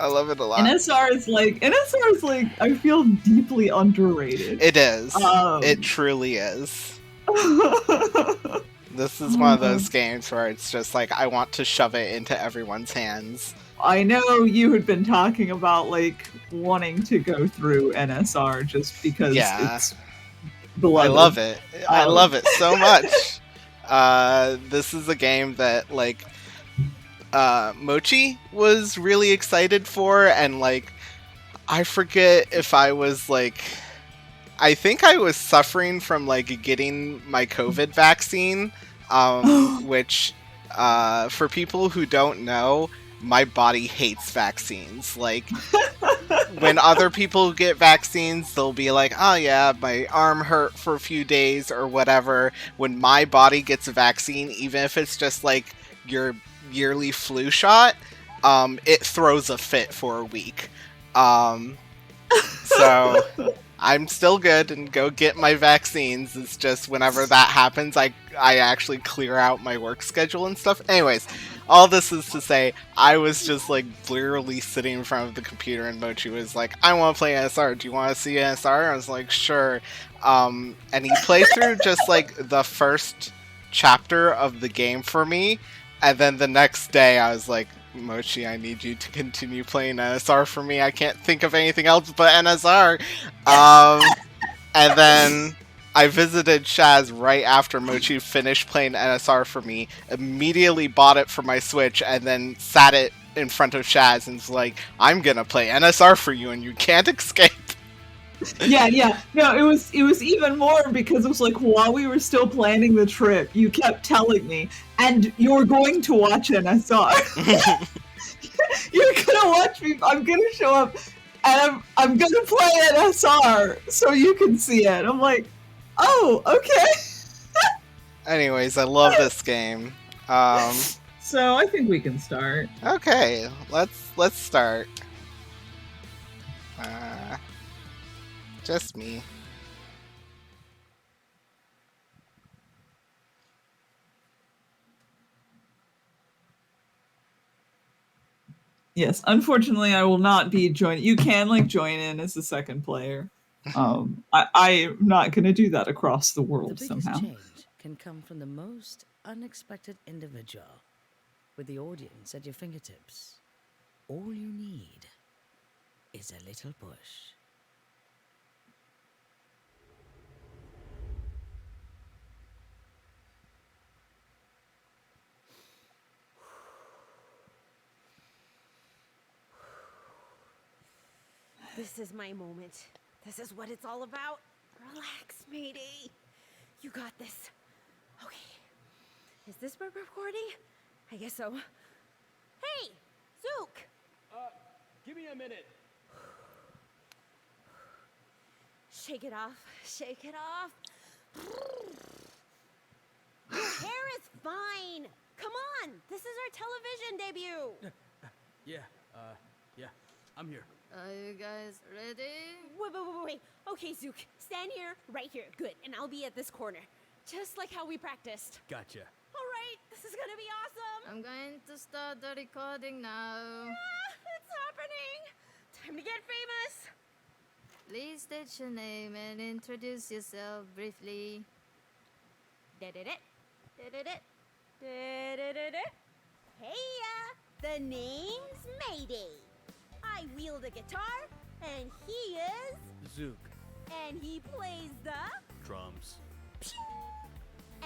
I love it a lot. NSR is like I feel deeply underrated. It is. It truly is. This is one of those games where it's just like I want to shove it into everyone's hands. I know you had been talking about like wanting to go through NSR just because it's beloved. I love it. I love it so much. This is a game that like Mochi was really excited for, and like I forget if I was like I think I was suffering from like getting my COVID vaccine, which for people who don't know, my body hates vaccines. Like when other people get vaccines, they'll be like, oh yeah, my arm hurt for a few days or whatever. When my body gets a vaccine, even if it's just like your yearly flu shot, it throws a fit for a week. So I'm still good and go get my vaccines. It's just whenever that happens, I actually clear out my work schedule and stuff. Anyways, all this is to say, I was just like literally sitting in front of the computer and Mochi was like, I want to play NSR. Do you want to see NSR? I was like, sure. And he played through just like the first chapter of the game for me. And then the next day I was like, Mochi, I need you to continue playing NSR for me. I can't think of anything else but NSR. And then I visited Shaz right after Mochi finished playing NSR for me, immediately bought it for my Switch, and then sat it in front of Shaz and was like, I'm gonna play NSR for you and you can't escape. Yeah. No, it was even more because it was like while we were still planning the trip, you kept telling me, and you're going to watch NSR. You're gonna watch me. I'm gonna show up, and I'm gonna play NSR so you can see it. I'm like, oh, okay. Anyways, I love this game. So I think we can start. Okay, let's start. Just me. Yes, unfortunately, I will not be joining. You can like join in as a second player. I'm not going to do that across the world the somehow. Change can come from the most unexpected individual, with the audience at your fingertips. All you need is a little push. This is my moment. This is what it's all about. Relax, matey. You got this. Okay. Is this we're recording? I guess so. Hey, Zook! Give me a minute. Shake it off. Shake it off. Your hair is fine. Come on. This is our television debut. Yeah, I'm here. Are you guys ready? Wait. Okay, Zook. Stand here, right here. Good. And I'll be at this corner. Just like how we practiced. Gotcha. All right. This is gonna be awesome. I'm going to start the recording now. It's happening. Time to get famous. Please state your name and introduce yourself briefly. Heya! The name's Mayday. I wield a guitar, and he is... Zook. And he plays the... Drums.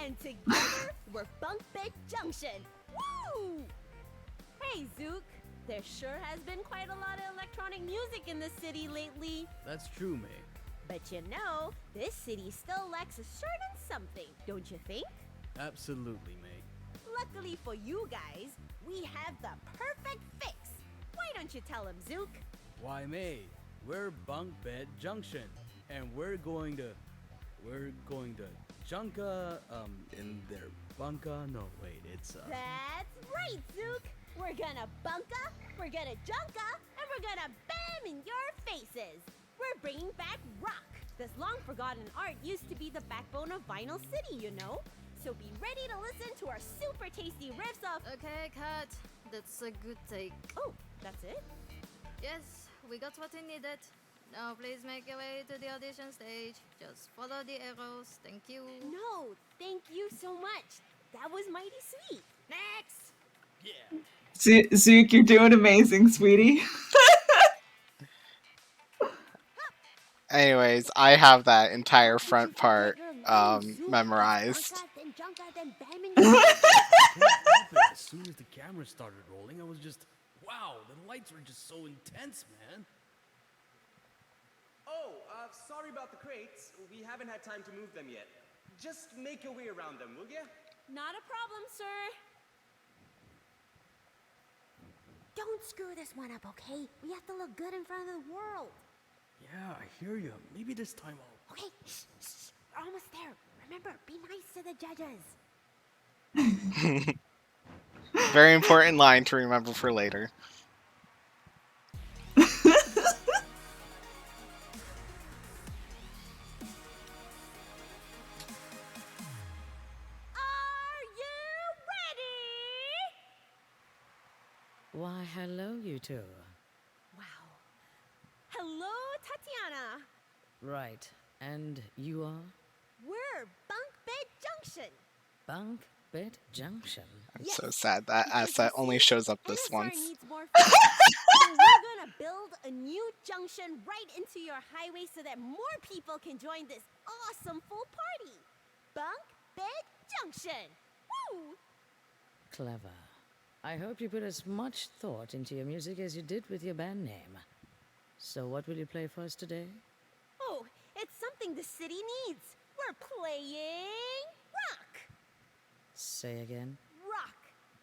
And together, we're Bunk Bed Junction. Woo! Hey, Zook. There sure has been quite a lot of electronic music in the city lately. That's true, May. But you know, this city still lacks a certain something, don't you think? Absolutely, May. Luckily for you guys, we have the perfect fix. Why don't you tell him, Zook? Why, May, we're Bunk Bed Junction, and we're going to Junka, in their bunka. No, wait, it's That's right, Zook. We're gonna bunka, we're gonna junka, and we're gonna bam in your faces. We're bringing back rock. This long-forgotten art used to be the backbone of Vinyl City, you know. So be ready to listen to our super tasty riffs of... Okay, cut. That's a good take. Oh, that's it? Yes, we got what we needed. Now please make your way to the audition stage. Just follow the arrows. Thank you. No, thank you so much. That was mighty sweet. Next! Yeah. Zook, you're doing amazing, sweetie. Anyways, I have that entire How could front you part forget your name, Zook? It's memorized. Bunka, then Junka, then Bam in I your can't help it. As soon as the camera started rolling, I was just, wow, the lights were just so intense, man. Oh, sorry about the crates. We haven't had time to move them yet. Just make your way around them, will ya? Not a problem, sir. Don't screw this one up, okay? We have to look good in front of the world. Yeah, I hear you. Maybe this time I'll... Okay, shh, shh. We're almost there. Remember, be nice to the judges. Very important line to remember for later. Are you ready? Why, hello, you two. Wow. Hello, Tatiana. Right, and you are? We're Bunk Bed Junction. Bunk Bed Junction. I'm Yes, so sad that because asset you only see, shows up this NSR once. needs more funds. So we're gonna build a new junction right into your highway so that more people can join this awesome full party. Bunk Bed Junction. Woo! Clever. I hope you put as much thought into your music as you did with your band name. So what will you play for us today? Oh, it's something the city needs. We're playing rock. Say again. Rock.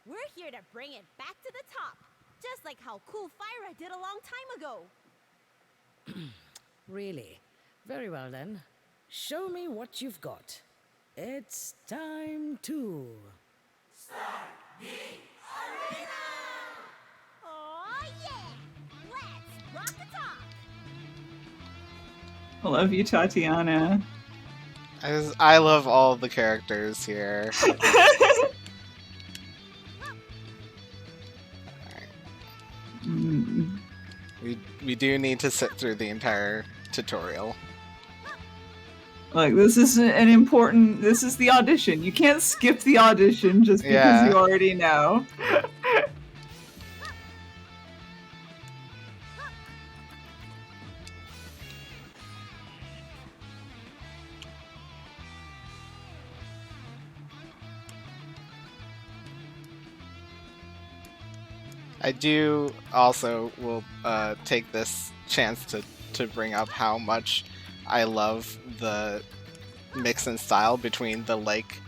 We're here to bring it back to the top. Just like how Cool Fyra did a long time ago. Really? Very well then. Show me what you've got. It's time to... Oh yeah! Let's rock the top! I love you, Tatiana. I love all the characters here. Mm. We do need to sit through the entire tutorial. Like, this is an important... This is the audition. You can't skip the audition just because Yeah. you already know. I do also will take this chance to bring up how much I love the mix and style between the like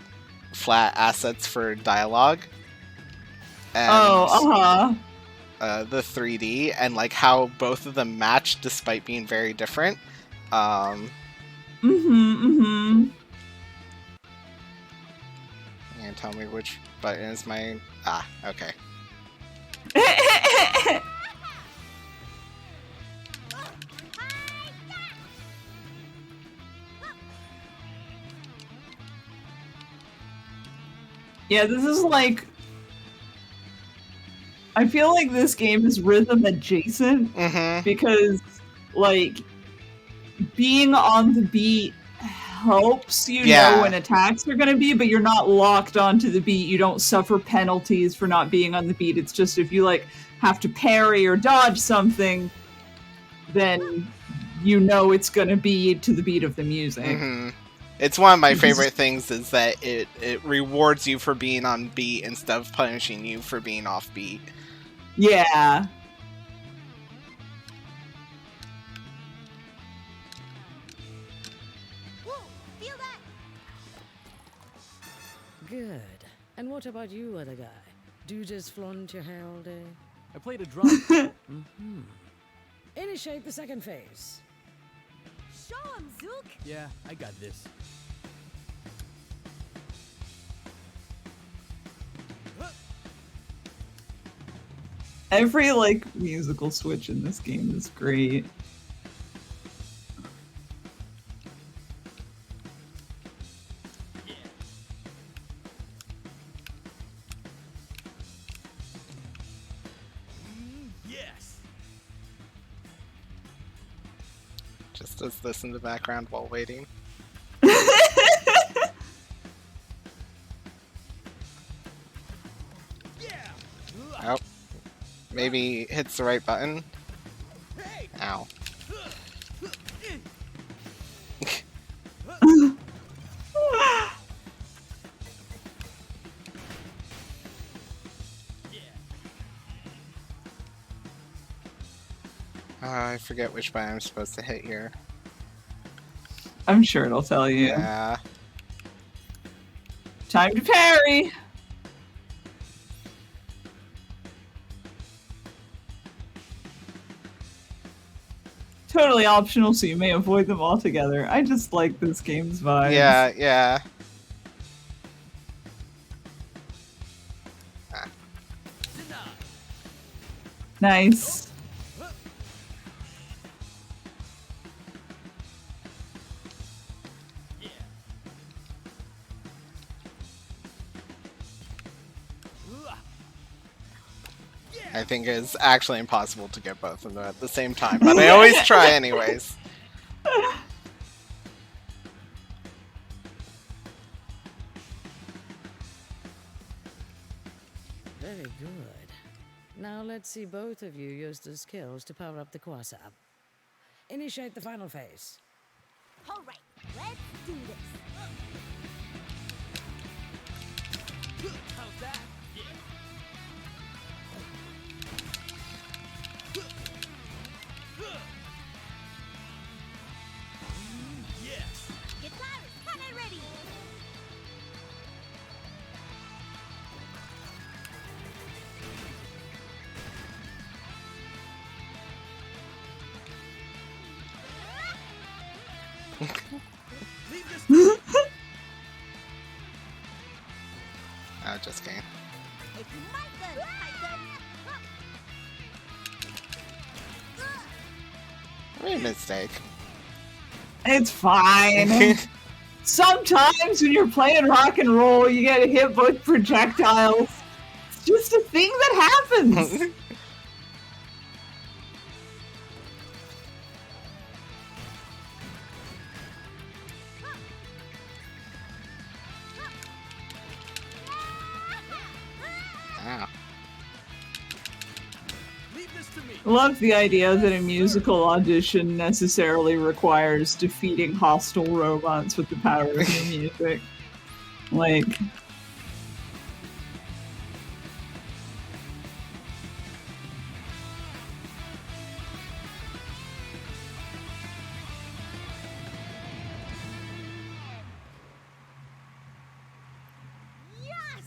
flat assets for dialogue and the 3D and like how both of them match despite being very different. You can tell me which button is my okay. Yeah, this is like... I feel like this game is rhythm adjacent because, like, being on the beat helps you know when attacks are going to be, but you're not locked onto the beat. You don't suffer penalties for not being on the beat. It's just if you, like, have to parry or dodge something, then you know it's going to be to the beat of the music. It's one of my favorite things is that it rewards you for being on beat instead of punishing you for being off beat. Yeah. Whoa, feel that? Good. And what about you, other guy? Do you just flaunt your hair all day? I played a drum. Initiate the second phase. Show 'em, Zook! Yeah, I got this. Every, like, musical switch in this game is great. Yes. Just does this in the background while waiting. Oh. Maybe hits the right button. Ow. I forget which button I'm supposed to hit here. I'm sure it'll tell you. Yeah. Time to parry! Totally optional, so you may avoid them altogether. I just like this game's vibes. Yeah, yeah. Nice. I think it's actually impossible to get both of them at the same time, but I always try anyways. Very good. Now let's see both of you use the skills to power up the quasar. Initiate the final phase. All right, let's do this. How's that? Yeah. Yes. Guitars, hot and ready. Leave this. Oh, just kidding. It's my turn, Titan. I made a mistake. It's fine. Sometimes when you're playing rock and roll, you get hit with projectiles. It's just a thing that happens. Ow. Leave this to me. Love the idea that a musical audition necessarily requires defeating hostile robots with the power of your music. Like, Yes!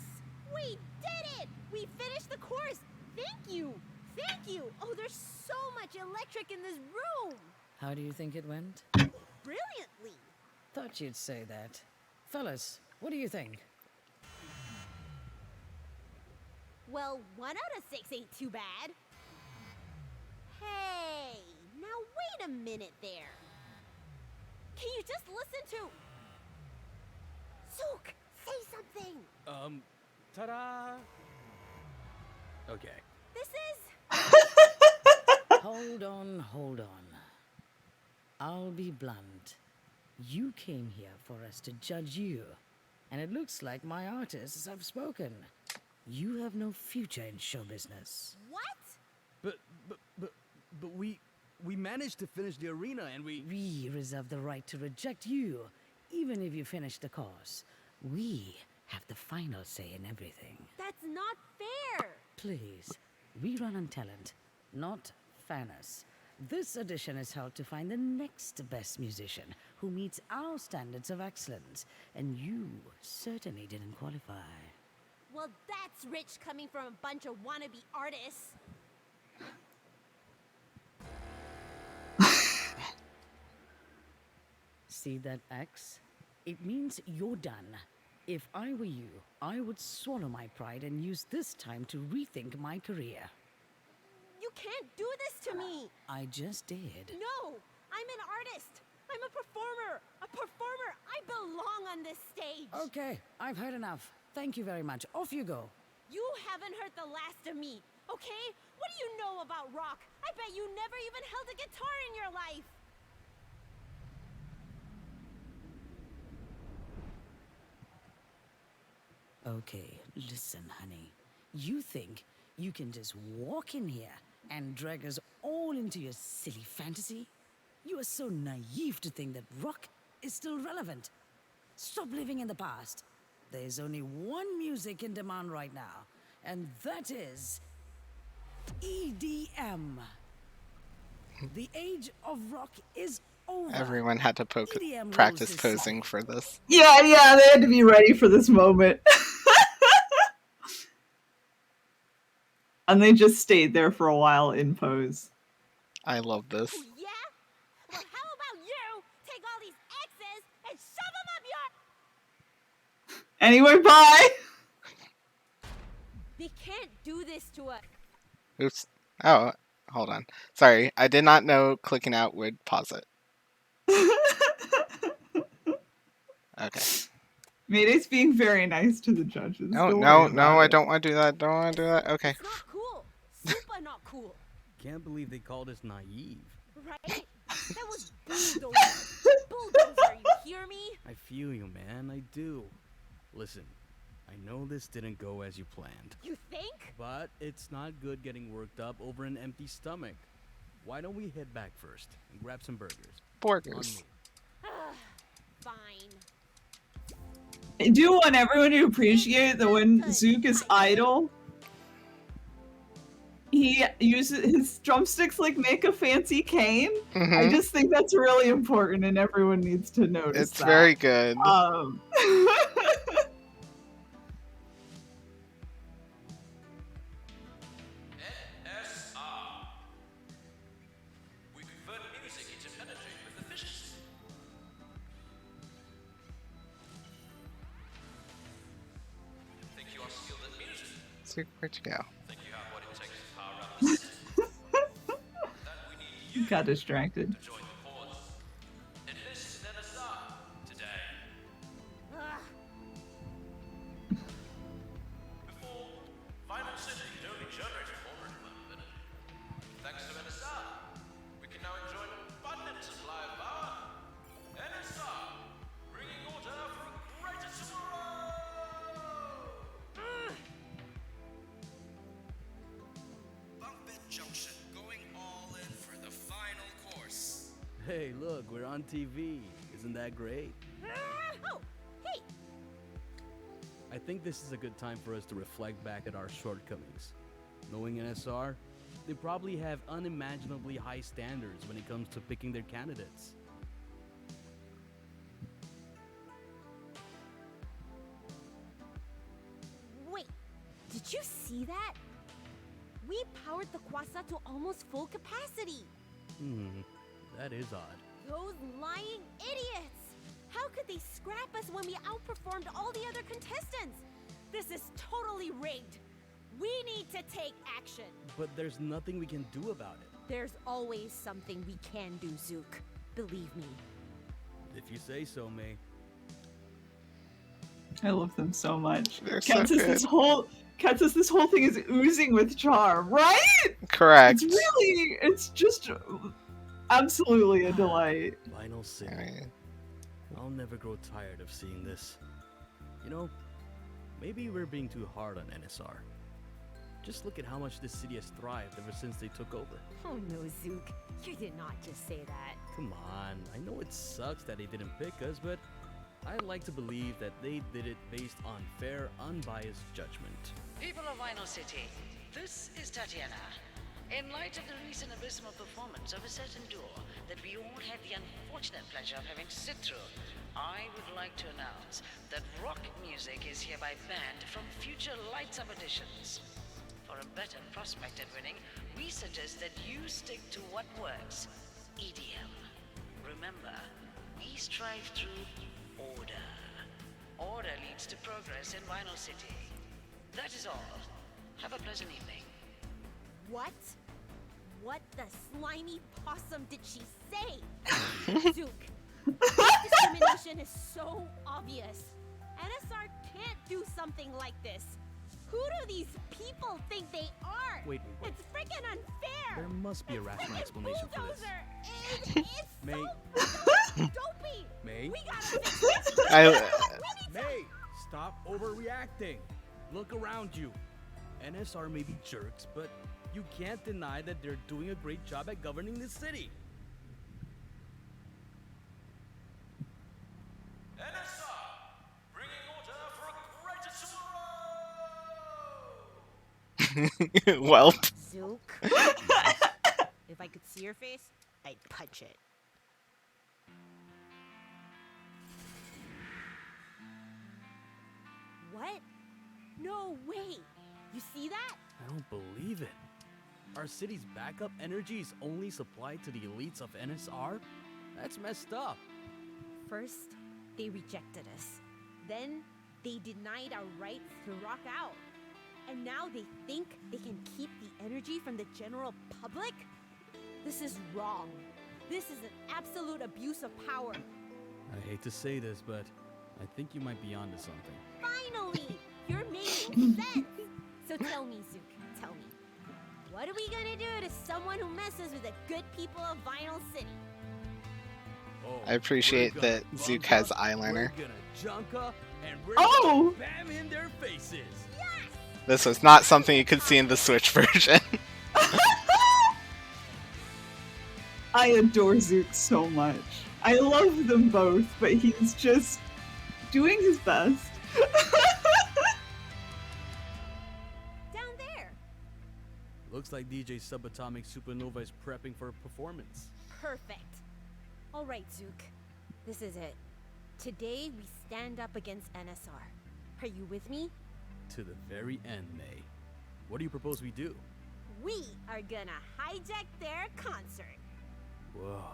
We did it! We finished the course! Thank you! Thank you! Oh, there's so much electric in this room! How do you think it went? Brilliantly! Thought you'd say that. Fellas, what do you think? Well, 1 out of 6 ain't too bad. Hey, now wait a minute there. Can you just listen to... Zook, say something! Ta-da! Okay. This is... Hold on, hold on. I'll be blunt. You came here for us to judge you, and it looks like my artists have spoken. You have no future in show business. What? But we managed to finish the arena and we reserve the right to reject you, even if you finish the course. We have the final say in everything. That's not fair! Please, we run on talent, not fairness. This audition is held to find the next best musician who meets our standards of excellence, and you certainly didn't qualify. Well, that's rich coming from a bunch of wannabe artists. See that X? It means you're done. If I were you, I would swallow my pride and use this time to rethink my career. You can't do this to me! I just did. No! I'm an artist! I'm a performer! A performer! I belong on this stage! Okay, I've heard enough. Thank you very much. Off you go. You haven't heard the last of me, okay? What do you know about rock? I bet you never even held a guitar in your life! Okay, listen, honey. You think you can just walk in here and drag us all into your silly fantasy? You are so naive to think that rock is still relevant. Stop living in the past. There's only one music in demand right now, and that is EDM. The age of rock is over. Everyone had to EDM rules practice this posing song. for this. Yeah, they had to be ready for this moment. And they just stayed there for a while in pose. I love this. Oh, yeah? Well, how about you take all these X's and shove them up your... Anyway, bye! They can't do this to us. Oops. Oh, hold on. Sorry, I did not know clicking out would pause it. Okay. Mayday's being very nice to the judges. No, Don't no, worry no, about I it. don't want to do that. Don't want to do that. Okay. It's not cool. Super not cool. Can't believe they called us naive. Right? That was bulldozer. Bulldozer, you hear me? I feel you, man. I do. Listen, I know this didn't go as you planned, You think? but it's not good getting worked up over an empty stomach. Why don't we head back first and grab some burgers? On Burgers. me. Fine. I do want everyone to appreciate that when Zook is idle, he uses his drumsticks like make a fancy cane. I Mhm. just think that's really important, and everyone needs to notice It's that. very good. NSR. We convert music into energy with efficiency. Think you are skilled at music? So, where'd you go? Think you have what it takes to power up the system? Then we need you Got distracted. to join the cause. Enlist in NSR today. Before, Vinyl City could only generate a moderate amount of energy. Thanks to NSR, we can now enjoy an abundant supply of power. NSR, bringing order for a greater tomorrow! Bumpin' Junction, going all in for the final course. Hey, look, we're on TV. Isn't that great? Oh, hey. I think this is a good time for us to reflect back at our shortcomings. Knowing NSR, they probably have unimaginably high standards when it comes to picking their candidates. Wait, did you see that? We powered the Kwasa to almost full capacity. That is odd. Those lying idiots! How could they scrap us when we outperformed all the other contestants? This is totally rigged. We need to take action. But there's nothing we can do about it. There's always something we can do, Zook. Believe me. If you say so, May. I love them so much. They're Kat so says this whole thing is oozing with charm, right? Correct. It's just absolutely a delight. Vinyl City. Alright. I'll never grow tired of seeing this. You know, maybe we're being too hard on NSR. Just look at how much this city has thrived ever since they took over. Oh no, Zook. You did not just say that. Come on, I know it sucks that they didn't pick us, but I like to believe that they did it based on fair, unbiased judgment. People of Vinyl City, this is Tatiana. In light of the recent abysmal performance of a certain duo that we all had the unfortunate pleasure of having sit through, I would like to announce that rock music is hereby banned from future Lights Up editions. For a better prospect at winning, we suggest that you stick to what works, EDM. Remember, we strive through order. Order leads to progress in Vinyl City. That is all. Have a pleasant evening. What? What the slimy possum did she say? Zook, this discrimination is so obvious. NSR can't do something like this. Who do these people think they are? Wait. It's freaking unfair. There must be a rational explanation for this. Bulldozer is May. so dopey. May? We gotta fix this. I We need to- May, stop overreacting. Look around you. NSR may be jerks, but you can't deny that they're doing a great job at governing this city. NSR, bringing order for a greater tomorrow! Welp. Zook. If I could see your face, I'd punch it. What? No way! You see that? I don't believe it. Our city's backup energy is only supplied to the elites of NSR? That's messed up. First, they rejected us. Then, they denied our rights to rock out. And now they think they can keep the energy from the general public? This is wrong. This is an absolute abuse of power. I hate to say this, but I think you might be onto something. Finally! You're making sense! So tell me, Zook, tell me. What are we gonna do to someone who messes with the good people of Vinyl City? Oh, I appreciate we're that gonna Zook bump has up, eyeliner. We're gonna junka, and we're Oh! gonna bam in their faces. This was not something you could see in the Switch version. I adore Zook so much. I love them both, but he's just doing his best. Down there! Looks like DJ Subatomic Supernova is prepping for a performance. Perfect. Alright, Zook. This is it. Today we stand up against NSR. Are you with me? To the very end, May. What do you propose we do? We are gonna hijack their concert. Whoa.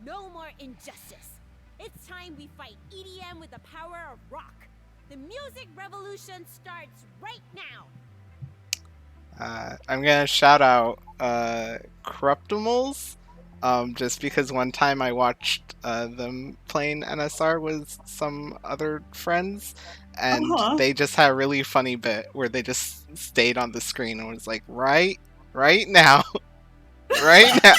No more injustice. It's time we fight EDM with the power of rock. The music revolution starts right now. I'm gonna shout out Corruptimals, just because one time I watched them playing NSR with some other friends, and they just had a really funny bit where they just stayed on the screen and was like, right now, right now.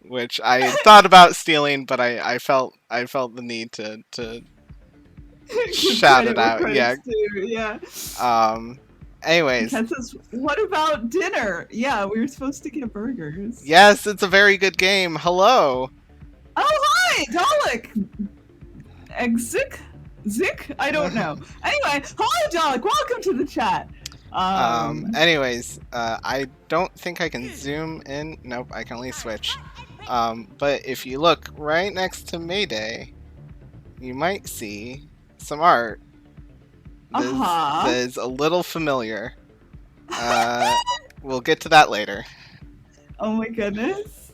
Which I thought about stealing, but I felt the need to shout it out. Yeah. Too, yeah. Anyways. Ken says, what about dinner? Yeah, we were supposed to get burgers. Yes, it's a very good game. Hello. Oh, hi, Dalek. Exik? Zik? I don't know. Anyway, hello, Dalek. Welcome to the chat. Anyways, I don't think I can zoom in. Nope, I can only switch. But if you look right next to Mayday, you might see some art that is a little familiar. We'll get to that later. Oh my goodness.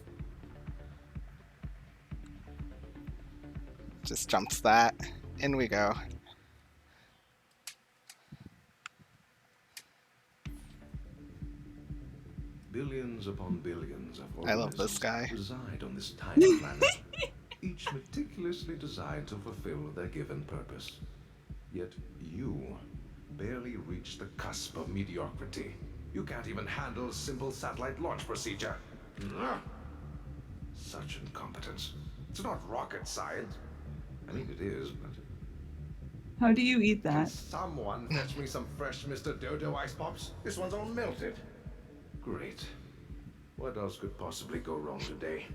Just jumps that. In we go. Billions upon billions of I love this organisms guy. reside on this tiny planet, each meticulously designed to fulfill their given purpose. Yet you barely reach the cusp of mediocrity. You can't even handle simple satellite launch procedure. Ugh. Such incompetence. It's not rocket science. I mean, it is, but... How do you eat Can that? someone fetch me some fresh Mr. Dodo ice pops? This one's all melted. Great. What else could possibly go wrong today?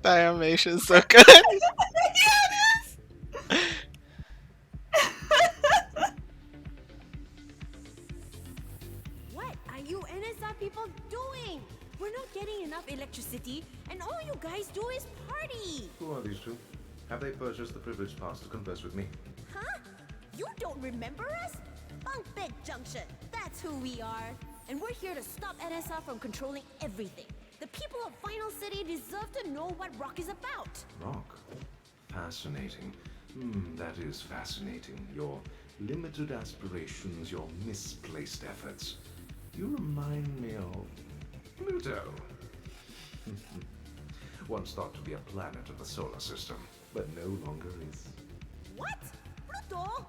The animation is so good. What are you NSR people doing? We're not getting enough electricity, and all you guys do is party. Who are these two? Have they purchased the privilege pass to converse with me? Huh? You don't remember us? Bunk Bed Junction. That's who we are. And we're here to stop NSR from controlling everything. The people of Final City deserve to know what rock is about. Rock? Fascinating. That is fascinating. Your limited aspirations, your misplaced efforts. You remind me of Pluto. Once thought to be a planet of the solar system, but no longer is. What? Pluto?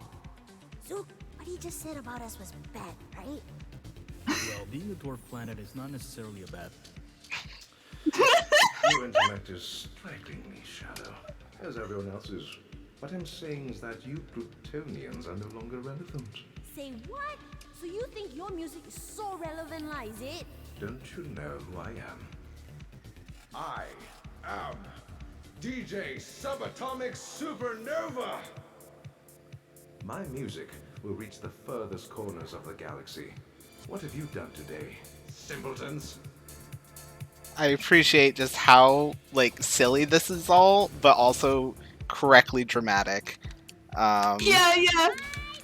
Zook, what he just said about us was bad, right? Well, being a dwarf planet is not necessarily a bad thing. Your intellect is strikingly shallow. as everyone else is. What I'm saying is that you Plutonians are no longer relevant. Say what? So you think your music is so relevant, lah, is it? Don't you know who I am? I am DJ Subatomic Supernova! My music will reach the furthest corners of the galaxy. What have you done today, simpletons? I appreciate just how like silly this is all, but also correctly dramatic. Yeah.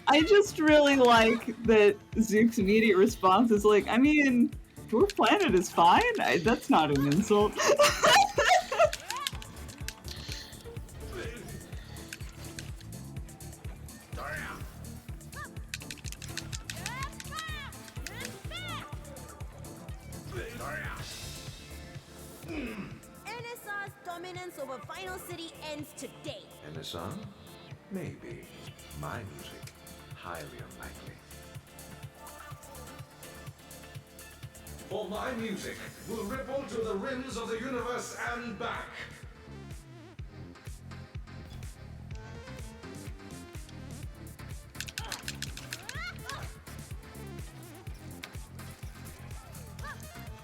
I just really like that Zook's immediate response is like, I mean, your planet is fine. That's not an insult. NSR's dominance over Final City ends today. NSR? Maybe. My music? Highly unlikely. For my music will ripple to the rims of the universe and back.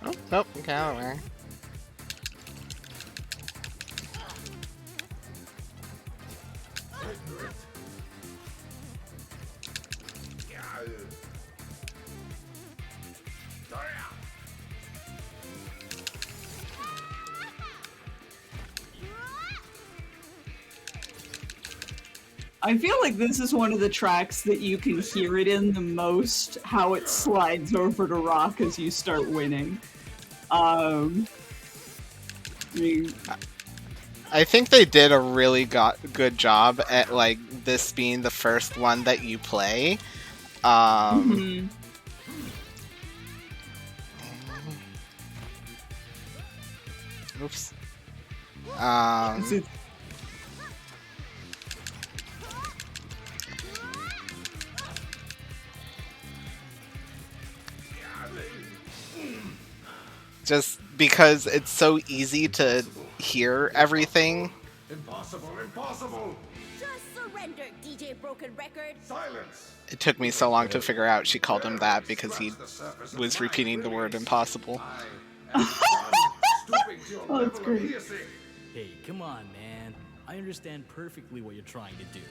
Oh, nope, okay, out of there. I feel like this is one of the tracks that you can hear it in the most, how it slides over to rock as you start winning. I mean, I think they did a really good job at like this being the first one that you play. Oops. Just because it's so easy to hear everything. Impossible, impossible! Just surrender, DJ Broken Record. Silence! It took me so long to figure out she called him that because he was repeating the word impossible. Oh, that's great. Hey, come on, man. I understand perfectly what you're trying to do.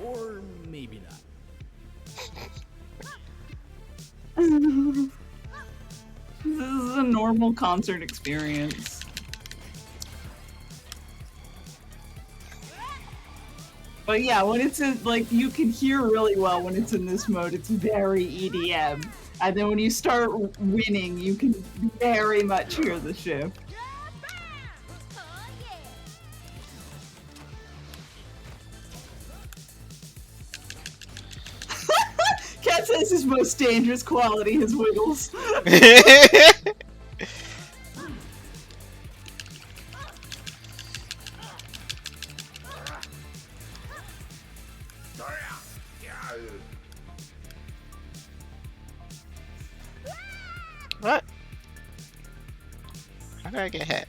Or maybe not. this is a normal concert experience. But yeah, when it's in, like, you can hear really well when it's in this mode. It's very EDM. And then when you start winning, you can very much hear the shift. Cat says his most dangerous quality is wiggles. What? How did I get hit?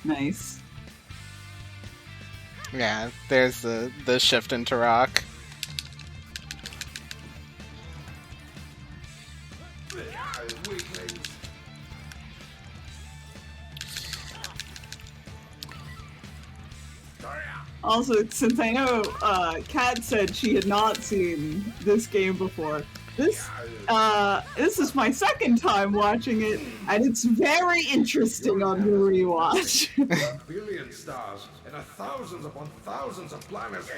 Nice. Yeah, there's the shift into rock. Also, since I know Kat said she had not seen this game before, this is my second time watching it, and it's very interesting on the rewatch. There are billion stars and thousands upon thousands of planets.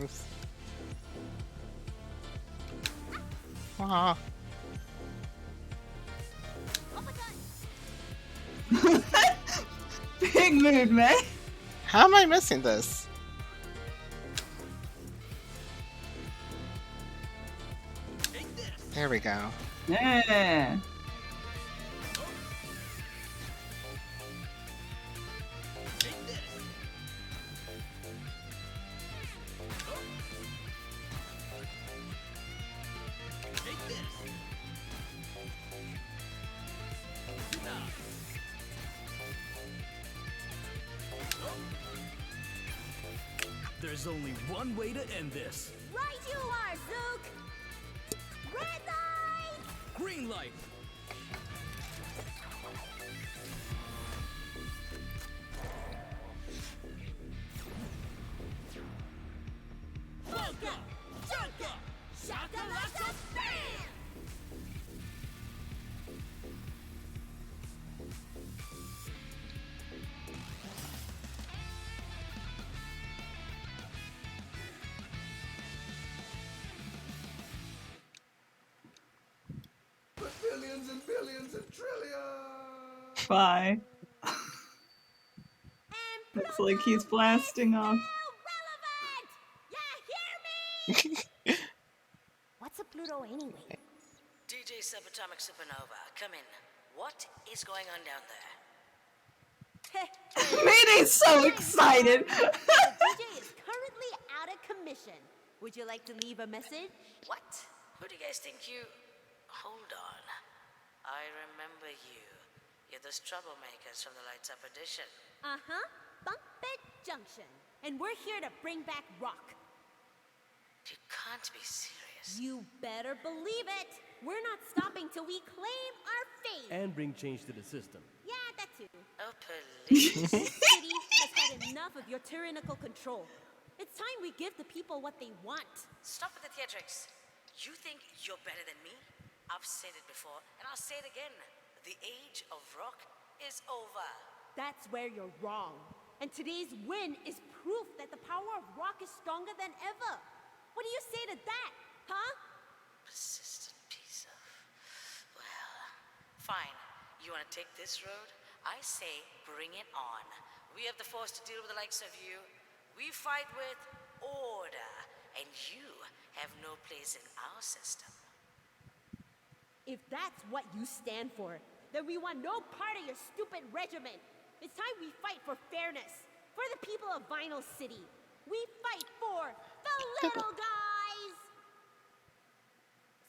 Oops. Ah. Big mood, man. How am I missing this? There we go. Yeah. There's only one way to end this. Right you are, Zook! Red light! Green light. Bunka! Junka! Shakalaka bam! But billions and billions and trillions! Bye. And Looks like he's blasting off. irrelevant! Yeah, hear me? What's a Pluto anyway? DJ Subatomic Supernova, come in. What is going on down there? Mayday's so excited. The DJ is currently out of commission. Would you like to leave a message? What? Who do you guys think you... Hold on. I remember you. You're those troublemakers from the Lights Up edition. Uh-huh. Bunk Bed Junction. And we're here to bring back rock. You can't be serious. You better believe it. We're not stopping till we claim our fate. And bring change to the system. Yeah, that too. Oh, please. This city has had enough of your tyrannical control. It's time we give the people what they want. Stop with the theatrics. You think you're better than me? I've said it before, and I'll say it again. The age of rock is over. That's where you're wrong. And today's win is proof that the power of rock is stronger than ever. What do you say to that, huh? Persistent piece of... Well, fine. You want to take this road? I say bring it on. We have the force to deal with the likes of you. We fight with order, and you have no place in our system. If that's what you stand for, then we want no part of your stupid regiment. It's time we fight for fairness, for the people of Vinyl City. We fight for the little guys!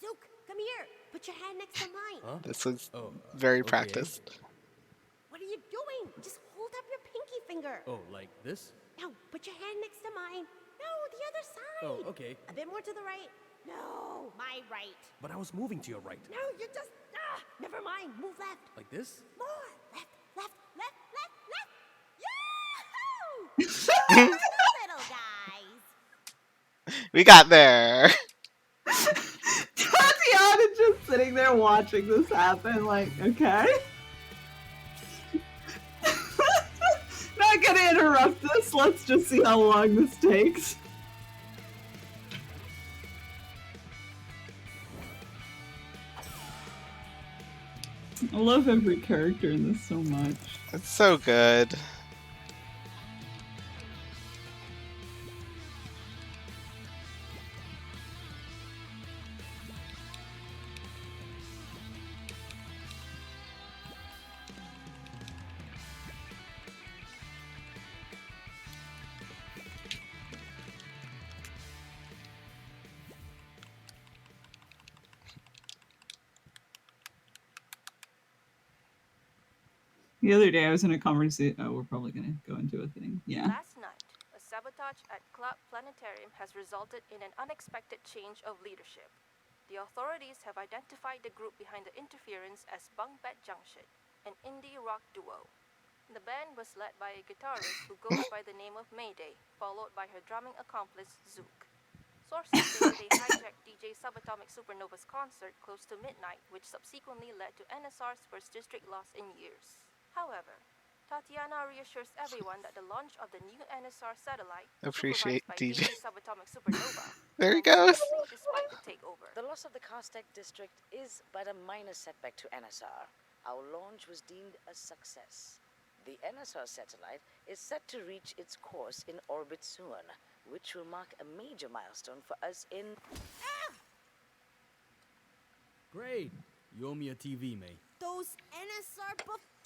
Zook, come here. Put your hand next to mine. Huh? This was Oh, very okay. practiced. What are you doing? Just hold up your pinky finger. Oh, like this? Now, put your hand next to mine. No, the other side. Oh, okay. A bit more to the right. No, my right. But I was moving to your right. No, you're just... never mind. Move left. Like this? More. Left, left, left, left, left. Yahoo! Little guys. We got there. Tatiana just sitting there watching this happen, like, okay. Not gonna interrupt this. Let's just see how long this takes. I love every character in this so much. It's so good. The other day I was in a conversation. Oh, we're probably gonna go into a thing. Yeah. Last night, a sabotage at Club Planetarium has resulted in an unexpected change of leadership. The authorities have identified the group behind the interference as Bunk Bed Junction, an indie rock duo. The band was led by a guitarist who goes by the name of Mayday, followed by her drumming accomplice Zook. Sources say they hijacked DJ Subatomic Supernova's concert close to midnight, which subsequently led to NSR's first district loss in years. However, Tatiana reassures everyone that the launch of the new NSR satellite, Appreciate supervised by DJ. Subatomic Supernova, There he will goes. succeed despite the takeover. The loss of the Castec district is but a minor setback to NSR. Our launch was deemed a success. The NSR satellite is set to reach its course in orbit soon, which will mark a major milestone for us in... Great. You owe me a TV, May. Those NSR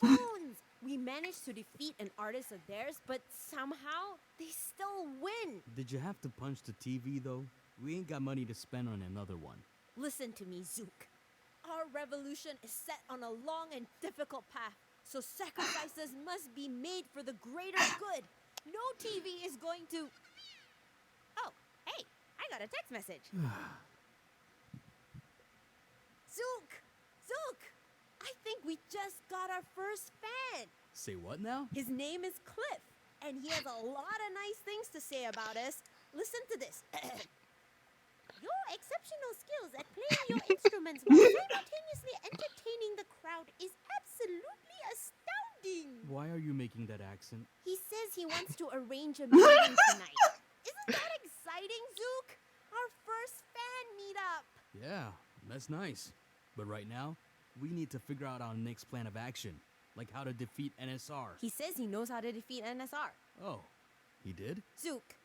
buffoons! We managed to defeat an artist of theirs, but somehow they still win. Did you have to punch the TV, though? We ain't got money to spend on another one. Listen to me, Zook. Our revolution is set on a long and difficult path, so sacrifices must be made for the greater good. No TV is going to... Oh, hey, I got a text message. Zook! Zook! I think we just got our first fan. Say what now? His name is Cliff, and he has a lot of nice things to say about us. Listen to this. Your exceptional skills at playing your instruments while simultaneously entertaining the crowd is absolutely astounding. Why are you making that accent? He says he wants to arrange a meeting tonight. Isn't that exciting, Zook? Our first fan meetup. Yeah, that's nice. But right now, we need to figure out our next plan of action, like how to defeat NSR. He says he knows how to defeat NSR. Oh, he did? Zook,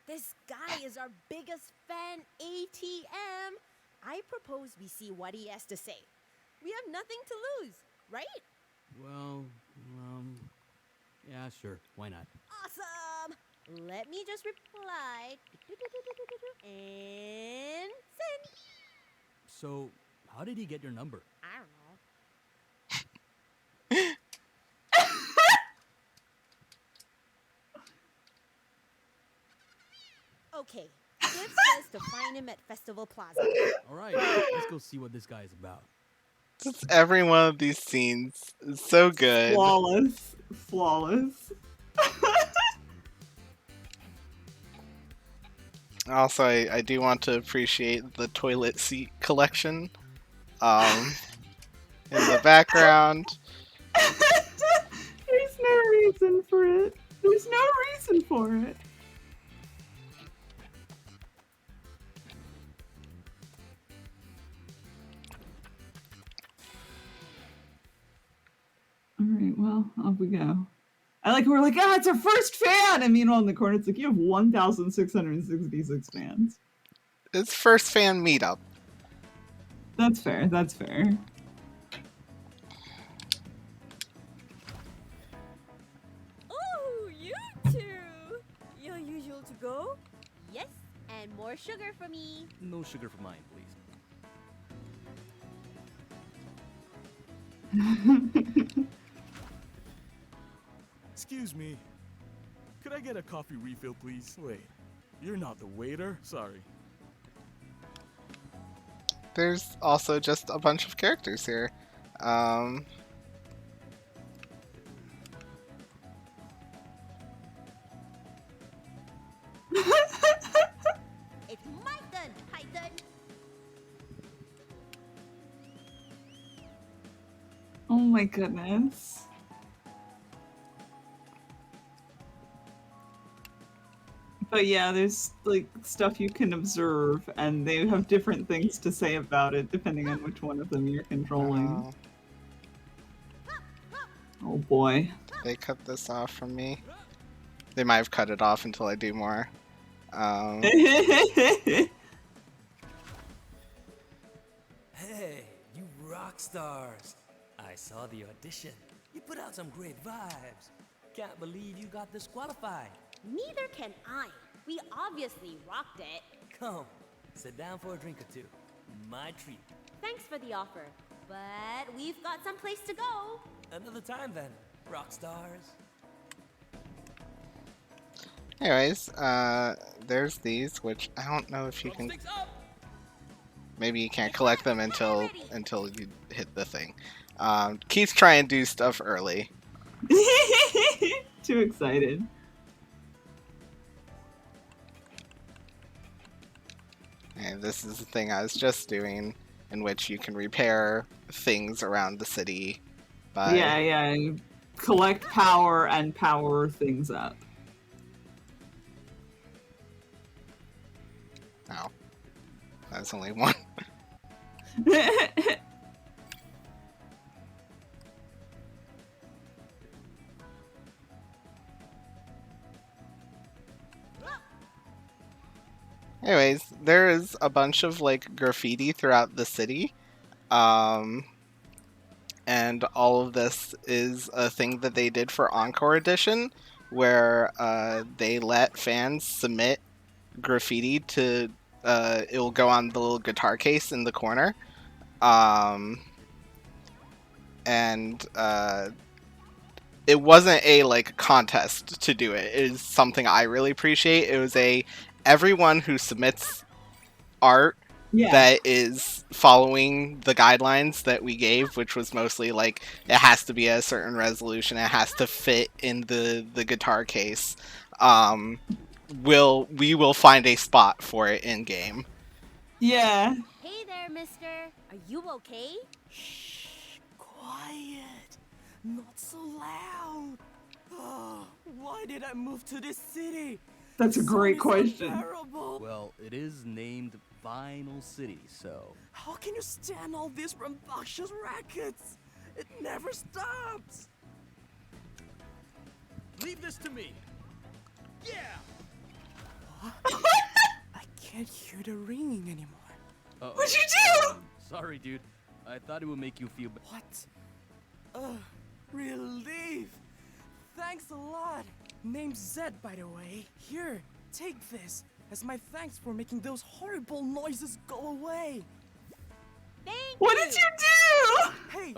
this guy is our biggest fan ATM. I propose we see what he has to say. We have nothing to lose, right? Well, yeah, sure. Why not? Awesome! Let me just reply. And send. So, how did he get your number? I don't know. Okay, Cliff says to find him at Festival Plaza. All right, let's go see what this guy is about. Just every one of these scenes is so good. Flawless. Flawless. Also, I do want to appreciate the toilet seat collection in the background. There's no reason for it. There's no reason for it. Alright, well, off we go. We're like, it's our first fan! And meanwhile in the corner, it's like, you have 1,666 fans. It's first fan meetup. That's fair, that's fair. Oh, you two! Your usual to go? Yes, and more sugar for me. No sugar for mine, please. Excuse me. Could I get a coffee refill, please? Wait, you're not the waiter? Sorry. There's also just a bunch of characters here. It's my turn, Titan. Oh my goodness. But yeah, there's like stuff you can observe, and they have different things to say about it depending on which one of them you're controlling. Oh boy. They cut this off from me. They might have cut it off until I do more. Hey, you rock stars. I saw the audition. You put out some great vibes. Can't believe you got disqualified. Neither can I. We obviously rocked it. Come, sit down for a drink or two. My treat. Thanks for the offer, but we've got someplace to go. Another time then, rock stars. Anyways, there's these, which I don't know if you can. Maybe you can't collect them until you hit the thing. Keith's trying to do stuff early. Too excited. And this is the thing I was just doing, in which you can repair things around the city by... Yeah, you collect power and power things up. Oh. That's only one. Anyways, there is a bunch of like graffiti throughout the city. Um, and all of this is a thing that they did for Encore Edition, where they let fans submit graffiti to. It will go on the little guitar case in the corner. Um, and it wasn't a like contest to do it. It is something I really appreciate. It was a everyone who submits art that is following the guidelines that we gave, which was mostly like it has to be a certain resolution, it has to fit in the guitar case. We will find a spot for it in game. Yeah. Hey there, mister. Are you okay? Quiet! Not so loud! Oh, why did I move to this city? That's a great question. Terrible. Well, it is named Vinyl City, so... How can you stand all these rambunctious rackets? It never stops! Leave this to me! Yeah! I can't hear the ringing anymore. What'd you do? Sorry, dude. I thought it would make you feel better. What? Relief! Thanks a lot. Name's Zed, by the way. Here, take this as my thanks for making those horrible noises go away. Thank What did you do? Hey!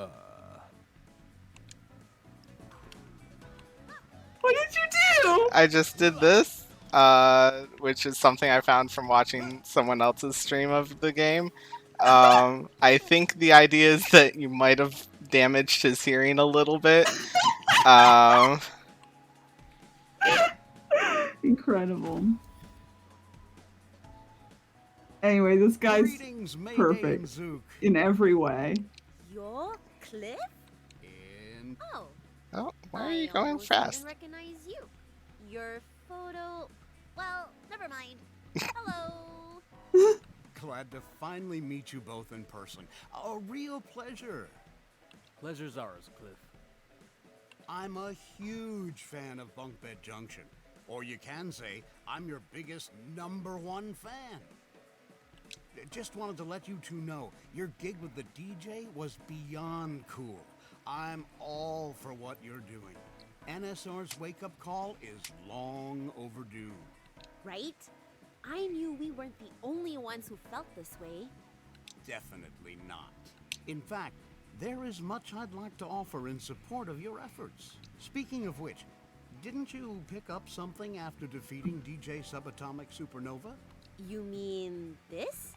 What did you do? I just did this, which is something I found from watching someone else's stream of the game. I think the idea is that you might have damaged his hearing a little bit. Incredible. Anyway, this guy's Greetings, Mayday perfect and Zook. in every way. You're Cliff? And Oh. Oh, why are you I going almost fast? didn't recognize you. Your photo... Well, never mind. Hello. glad to finally meet you both in person. A real pleasure. Pleasure's ours, Cliff. I'm a huge fan of Bunk Bed Junction. Or you can say, I'm your biggest #1 fan. Just wanted to let you two know, your gig with the DJ was beyond cool. I'm all for what you're doing. NSR's wake-up call is long overdue. Right? I knew we weren't the only ones who felt this way. Definitely not. In fact, there is much I'd like to offer in support of your efforts. Speaking of which, didn't you pick up something after defeating DJ Subatomic Supernova? You mean this?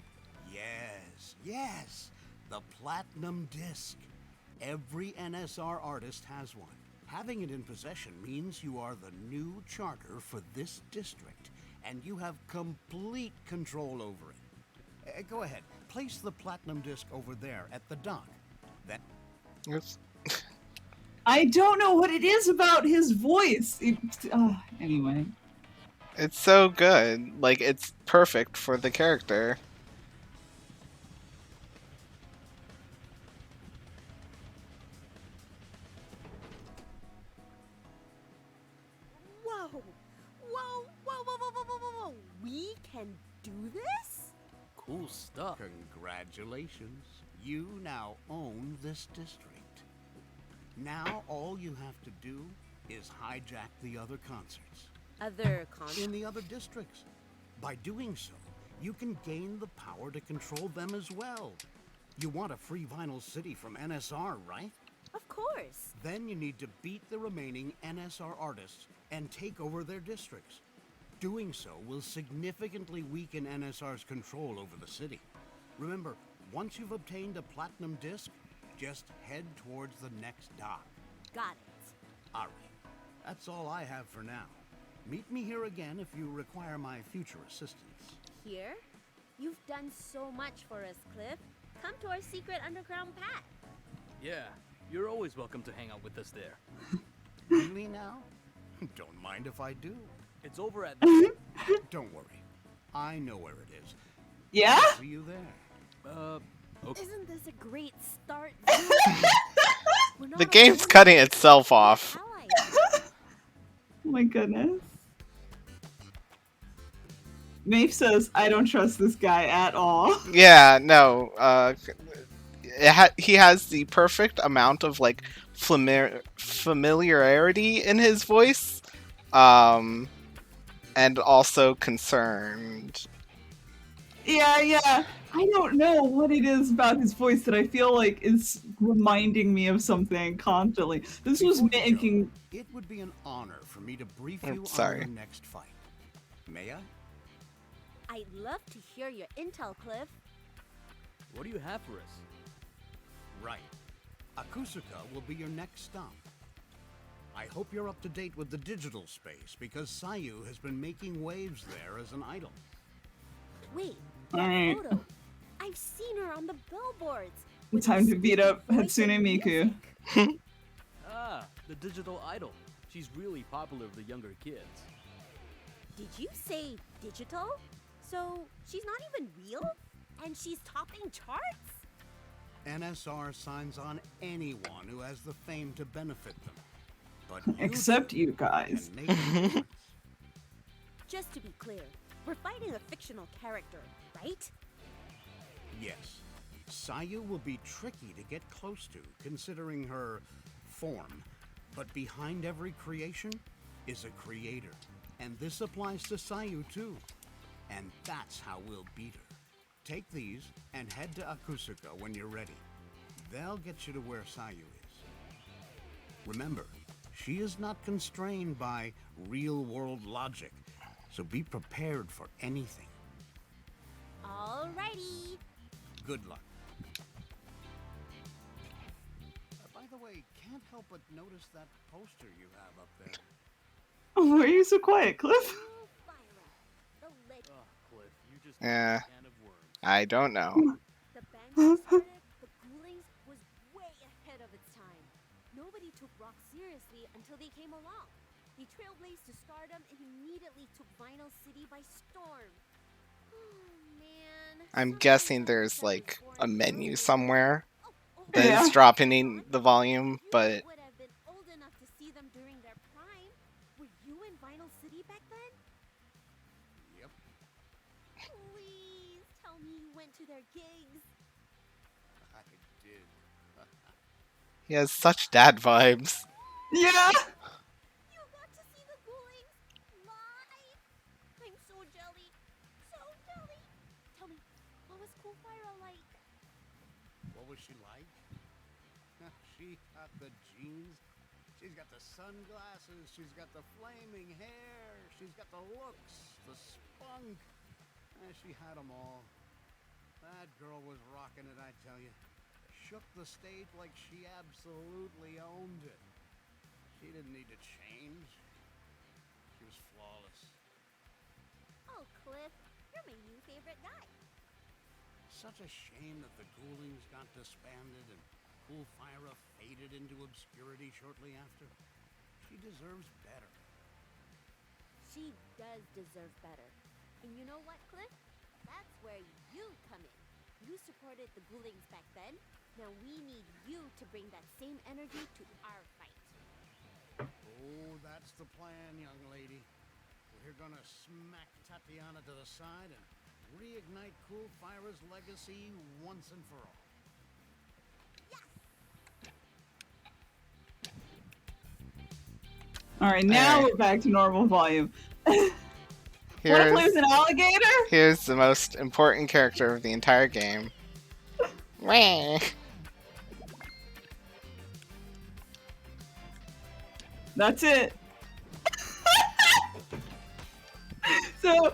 Yes. The Platinum Disc. Every NSR artist has one. Having it in possession means you are the new charter for this district, and you have complete control over it. Go ahead, place the Platinum Disc over there at the dock. That. Yes. I don't know what it is about his voice. Anyway. It's so good. Like, it's perfect for the character. Whoa. We can do this? Cool stuff. Congratulations. You now own this district. Now all you have to do is hijack the other concerts. Other concerts? In the other districts. By doing so, you can gain the power to control them as well. You want a free Vinyl City from NSR, right? Of course. Then you need to beat the remaining NSR artists and take over their districts. Doing so will significantly weaken NSR's control over the city. Remember, once you've obtained a Platinum Disc, just head towards the next dock. Got it. All right. That's all I have for now. Meet me here again if you require my future assistance. Here? You've done so much for us, Cliff. Come to our secret underground path. Yeah, you're always welcome to hang out with us there. Really now? Don't mind if I do. It's over at... Don't worry. I know where it is. Yeah? I'll see you there. Okay. Isn't this a great start? The game's cutting itself off. Oh my goodness. Maeve says, I don't trust this guy at all. Yeah, no. He has the perfect amount of like familiarity in his voice, and also concerned. Yeah. I don't know what it is about his voice that I feel like is reminding me of something constantly. This was Before you making. go, it would be an honor for me to brief you on Sorry. your next fight. May I? I'd love to hear your intel, Cliff. What do you have for us? Right. Akusuka will be your next stop. I hope you're up to date with the digital space because Sayu has been making waves there as an idol. Wait, Alright. photo. I've seen her on the billboards. Time to beat up Hatsune Miku. Ah, the digital idol. She's really popular with the younger kids. Did you say digital? So she's not even real? And she's topping charts? NSR signs on anyone who has the fame to benefit them. But Except you guys. can make a difference. Just to be clear, we're fighting a fictional character, right? Yes. Sayu will be tricky to get close to, considering her form. But behind every creation is a creator. And this applies to Sayu too. And that's how we'll beat her. Take these and head to Akusuka when you're ready. They'll get you to where Sayu is. Remember, she is not constrained by real-world logic, so be prepared for anything. Alrighty. Good luck. By the way, can't help but notice that poster you have up there. Why are you so quiet, Cliff? Oh, Cliff, you just Yeah. a can of worms. I don't know. The band you started, the Ghoulings, was way ahead of its time. Nobody took rock seriously until they came along. They trailblazed to stardom and immediately took Vinyl City by storm. Oh, man. I'm guessing there's like a menu somewhere that Yeah. is dropping in the volume, but Would have been old enough to see them during their prime. Were you in Vinyl City back then? Yep. Please tell me you went to their gigs. I did. he has such dad vibes. Yeah. You got to see the Ghoulings live. I'm so jelly. So jelly. Tell me, what was Cool Fire like? What was she like? She got the jeans. She's got the sunglasses. She's got the flaming hair. She's got the looks, the spunk. She had them all. That girl was rocking it, I tell you. Shook the stage like she absolutely owned it. She didn't need to change. She was flawless. Oh, Cliff, you're my new favorite guy. Such a shame that the Ghoulings got disbanded and Cool Fyra faded into obscurity shortly after. She deserves better. She does deserve better. And you know what, Cliff? That's where you come in. You supported the Ghoulings back then. Now we need you to bring that same energy to our fight. Oh, that's the plan, young lady. We're gonna smack Tatiana to the side and reignite Cool Fyra's legacy once and for all. Alright, now Alright. we're back to normal volume. Wanna play with an alligator? Here's the most important character of the entire game. Wah. That's it. So,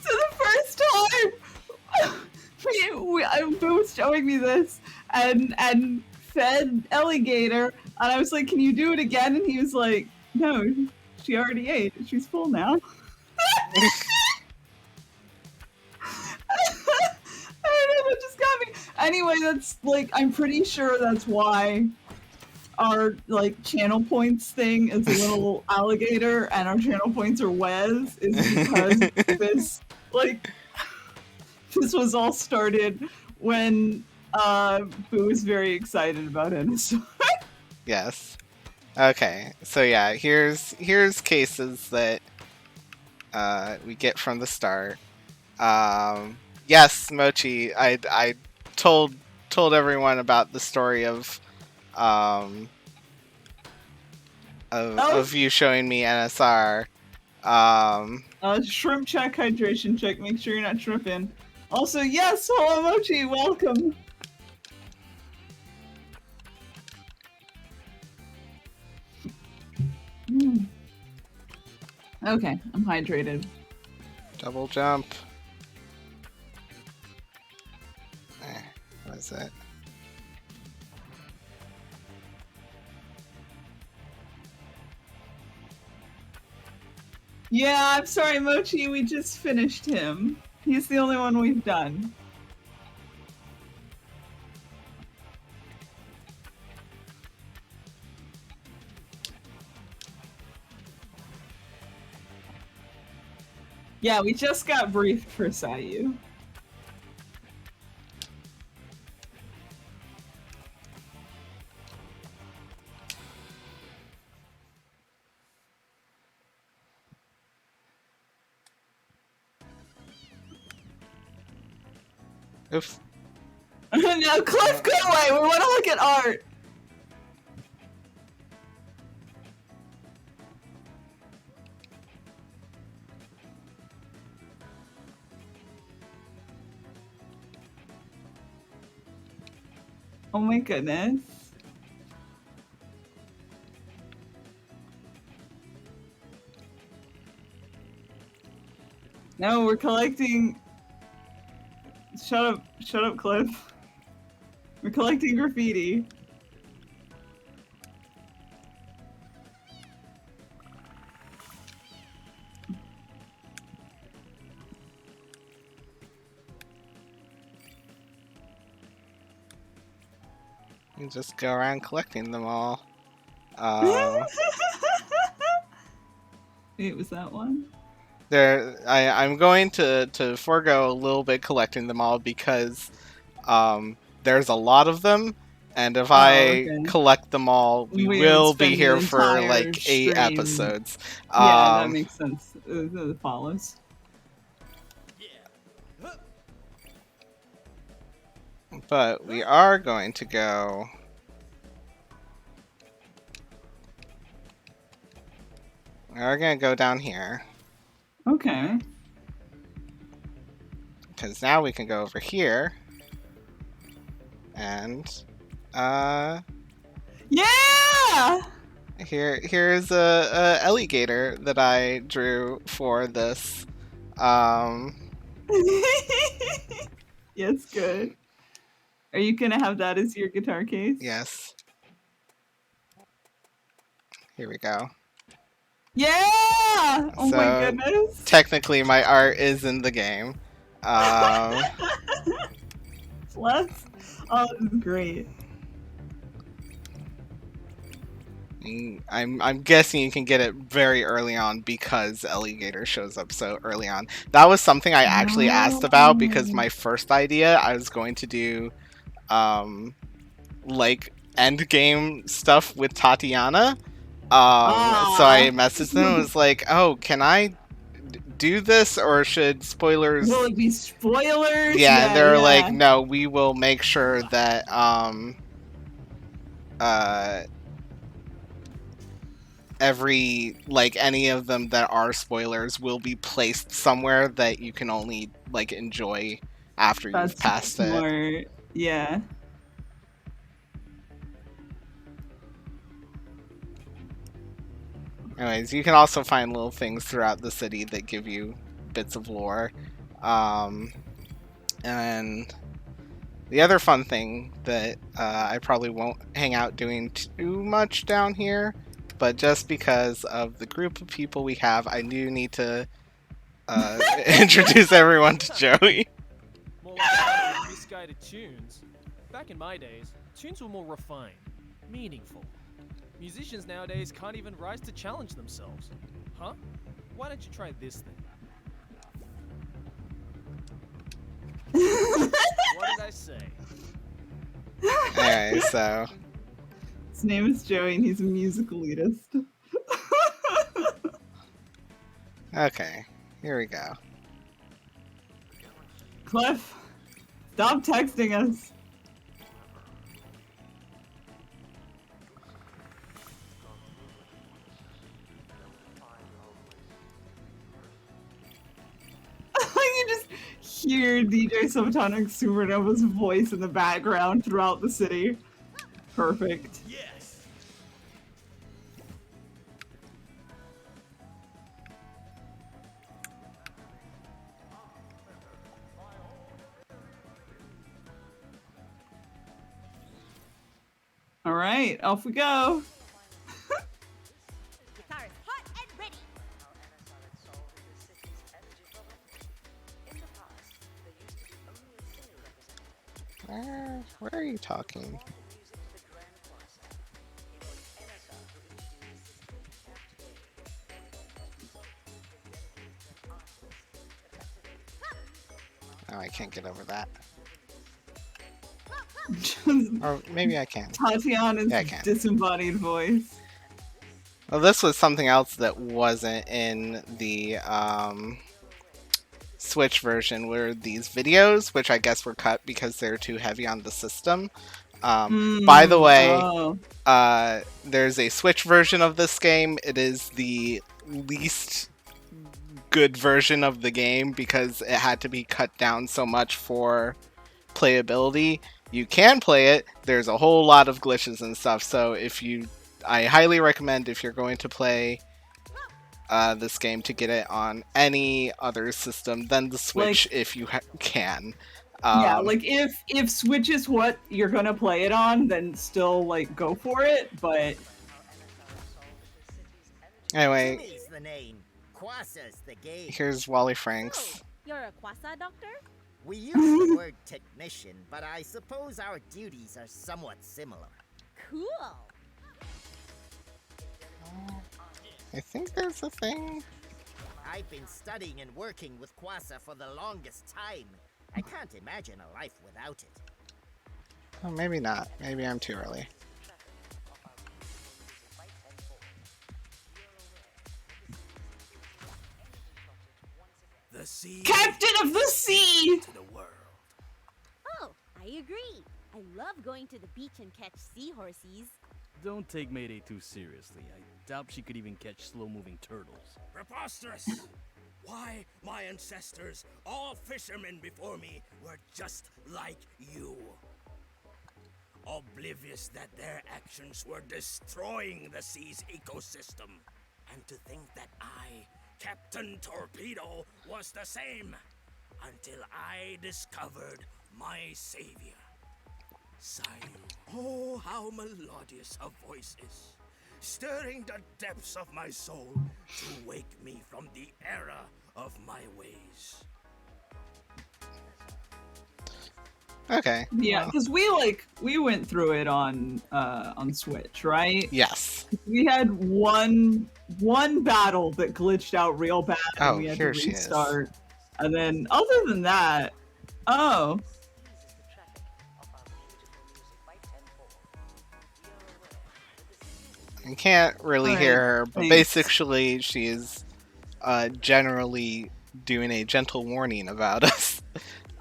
the first time Boo was showing me this and fed alligator, and I was like, "Can you do it again?" And he was like, "No, she already ate. She's full now." I don't know, that just got me. Anyway, that's like, I'm pretty sure that's why our like channel points thing is a little alligator and our channel points are Wes, is because this was all started when Boo was very excited about NSR. Yes. Okay, so yeah, here's cases that we get from the start. Yes, Mochi, I told told everyone about the story um of you showing me NSR. Shrimp check, hydration check. Make sure you're not shrimping. Also, yes, hello Mochi, welcome. Okay, I'm hydrated. Double jump. What is it? Yeah, I'm sorry, Mochi, we just finished him. He's the only one we've done. Yeah, we just got briefed for Sayu. Oof. No, Cliff, go away! We want to look at art! Oh my goodness. No, we're collecting... Shut up, Cliff. We're collecting graffiti. You just go around collecting them all. Wait, was that one? I'm going to forego a little bit collecting them all because there's a lot of them, and if I collect them all, we will be here for like 8 episodes. Yeah, that makes sense. It follows. But we are going to go. We are going to go down here. Okay. Because now we can go over here. And, yeah! Here's a alligator that I drew for this. Yes, good. Are you gonna have that as your guitar case? Yes. Here we go. Yeah! Oh so, my goodness. Technically, my art is in the game. Plus, oh, this is great. I'm guessing you can get it very early on because Alligator shows up so early on. That was something I actually asked about because my first idea I was going to do like end game stuff with Tatiana. So I messaged them and was like, "Oh, can I do this or should spoilers?" Will it be spoilers? Yeah, and they're like, "No, we will make sure that any of them that are spoilers will be placed somewhere that you can only like enjoy after you've passed it." Yeah. Anyways, you can also find little things throughout the city that give you bits of lore. And the other fun thing that I probably won't hang out doing too much down here, but just because of the group of people we have, I do need to introduce everyone to Joey. More like misguided tunes. Back in my days, tunes were more refined, meaningful. Musicians nowadays can't even rise to challenge themselves. Huh? Why don't you try this thing? What did I say? Alright, so His name is Joey, and he's a musical elitist. Okay, here we go. Cliff, stop texting us. You just hear DJ Subatomic Supernova's voice in the background throughout the city. Perfect. Yes. All right, off we go. Guitar is hot and ready. Where are you talking? Oh, I can't get over that. Or maybe I can. Tatiana's Yeah, I can. disembodied voice. Well, this was something else that wasn't in the Switch version, were these videos, which I guess were cut because they're too heavy on the system. By the way, there's a Switch version of this game. It is the least good version of the game because it had to be cut down so much for playability. You can play it. There's a whole lot of glitches and stuff. So I highly recommend if you're going to play this game to get it on any other system than the Switch, like, if you can. Yeah, like if Switch is what you're gonna play it on, then still like go for it. But anyway, Timmy's the name. Quassa's the game. Here's Wally Franks. So, you're a Quassa doctor? We use the word technician, but I suppose our duties are somewhat similar. Cool. I think there's a thing. I've been studying and working with Quassa for the longest time. I can't imagine a life without it. Oh, maybe not. Maybe I'm too early. The sea. Captain of the Sea! To the world. Oh, I agree. I love going to the beach and catch seahorses. Don't take Mayday too seriously. I doubt she could even catch slow-moving turtles. Preposterous! Why, my ancestors, all fishermen before me, were just like you. Oblivious that their actions were destroying the sea's ecosystem. And to think that I, Captain Torpedo, was the same. Until I discovered my savior. Sayu. Oh, how melodious her voice is. Stirring the depths of my soul to wake me from the error of my ways. Okay. Yeah, because we went through it on Switch, right? Yes. We had one battle that glitched out real bad, and Oh, we had here to she is. restart. And then, other than that, oh. I can't really hear her, but thanks. basically she's generally doing a gentle warning about us.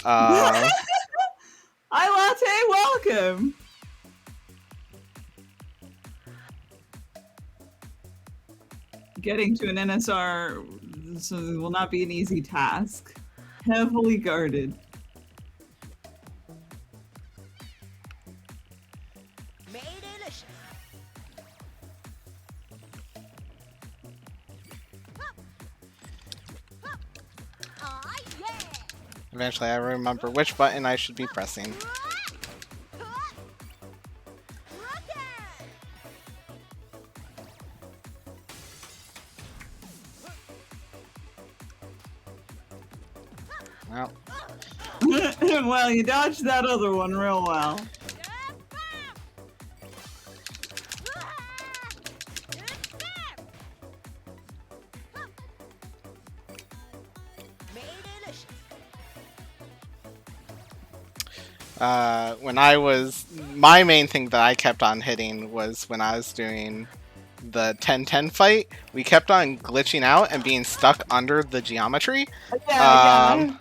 Hi, Latte, welcome! Getting to an NSR will not be an easy task. Heavily guarded. Eventually I remember which button I should be pressing. Well. Well, you dodged that other one real well. When I was my main thing that I kept on hitting was when I was doing the 10-10 fight. We kept on glitching out and being stuck under the geometry. Yeah.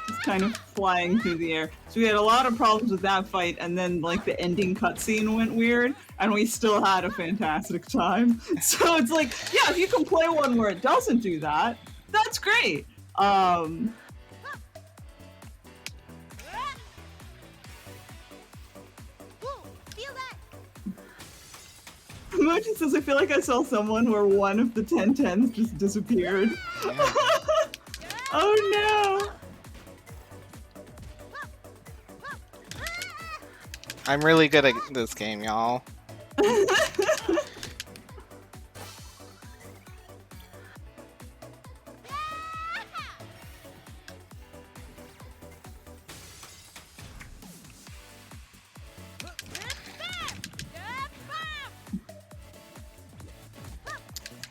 Just kind of flying through the air. So we had a lot of problems with that fight, and then like the ending cutscene went weird, and we still had a fantastic time. So it's like, yeah, if you can play one where it doesn't do that, that's great. Mochi says, I feel like I saw someone where one of the 10-10s just disappeared. Oh no! I'm really good at this game, y'all.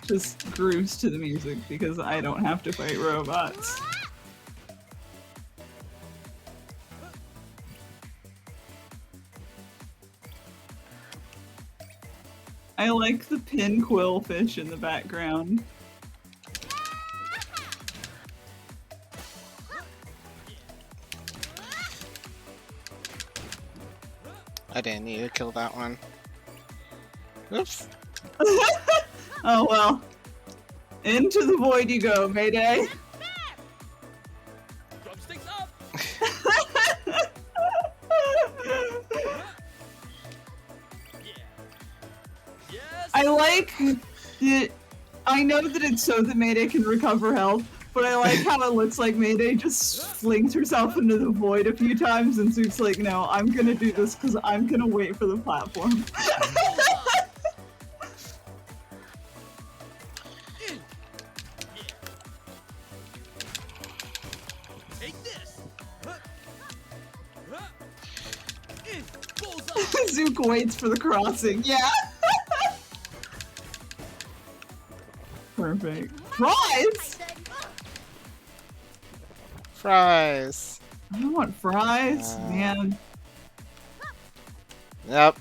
Just grooves to the music because I don't have to fight robots. I like the pin quillfish in the background. I didn't need to kill that one. Oops. Oh well. Into the void you go, Mayday. Drumsticks up! I like that. I know that it's so that Mayday can recover health, but I like how it looks like Mayday just flings herself into the void a few times, and Zook's like, no, I'm gonna do this because I'm gonna wait for the platform. Take this! Zook waits for the crossing. Yeah. Perfect. Fries? Fries. I don't want fries, man. Yep.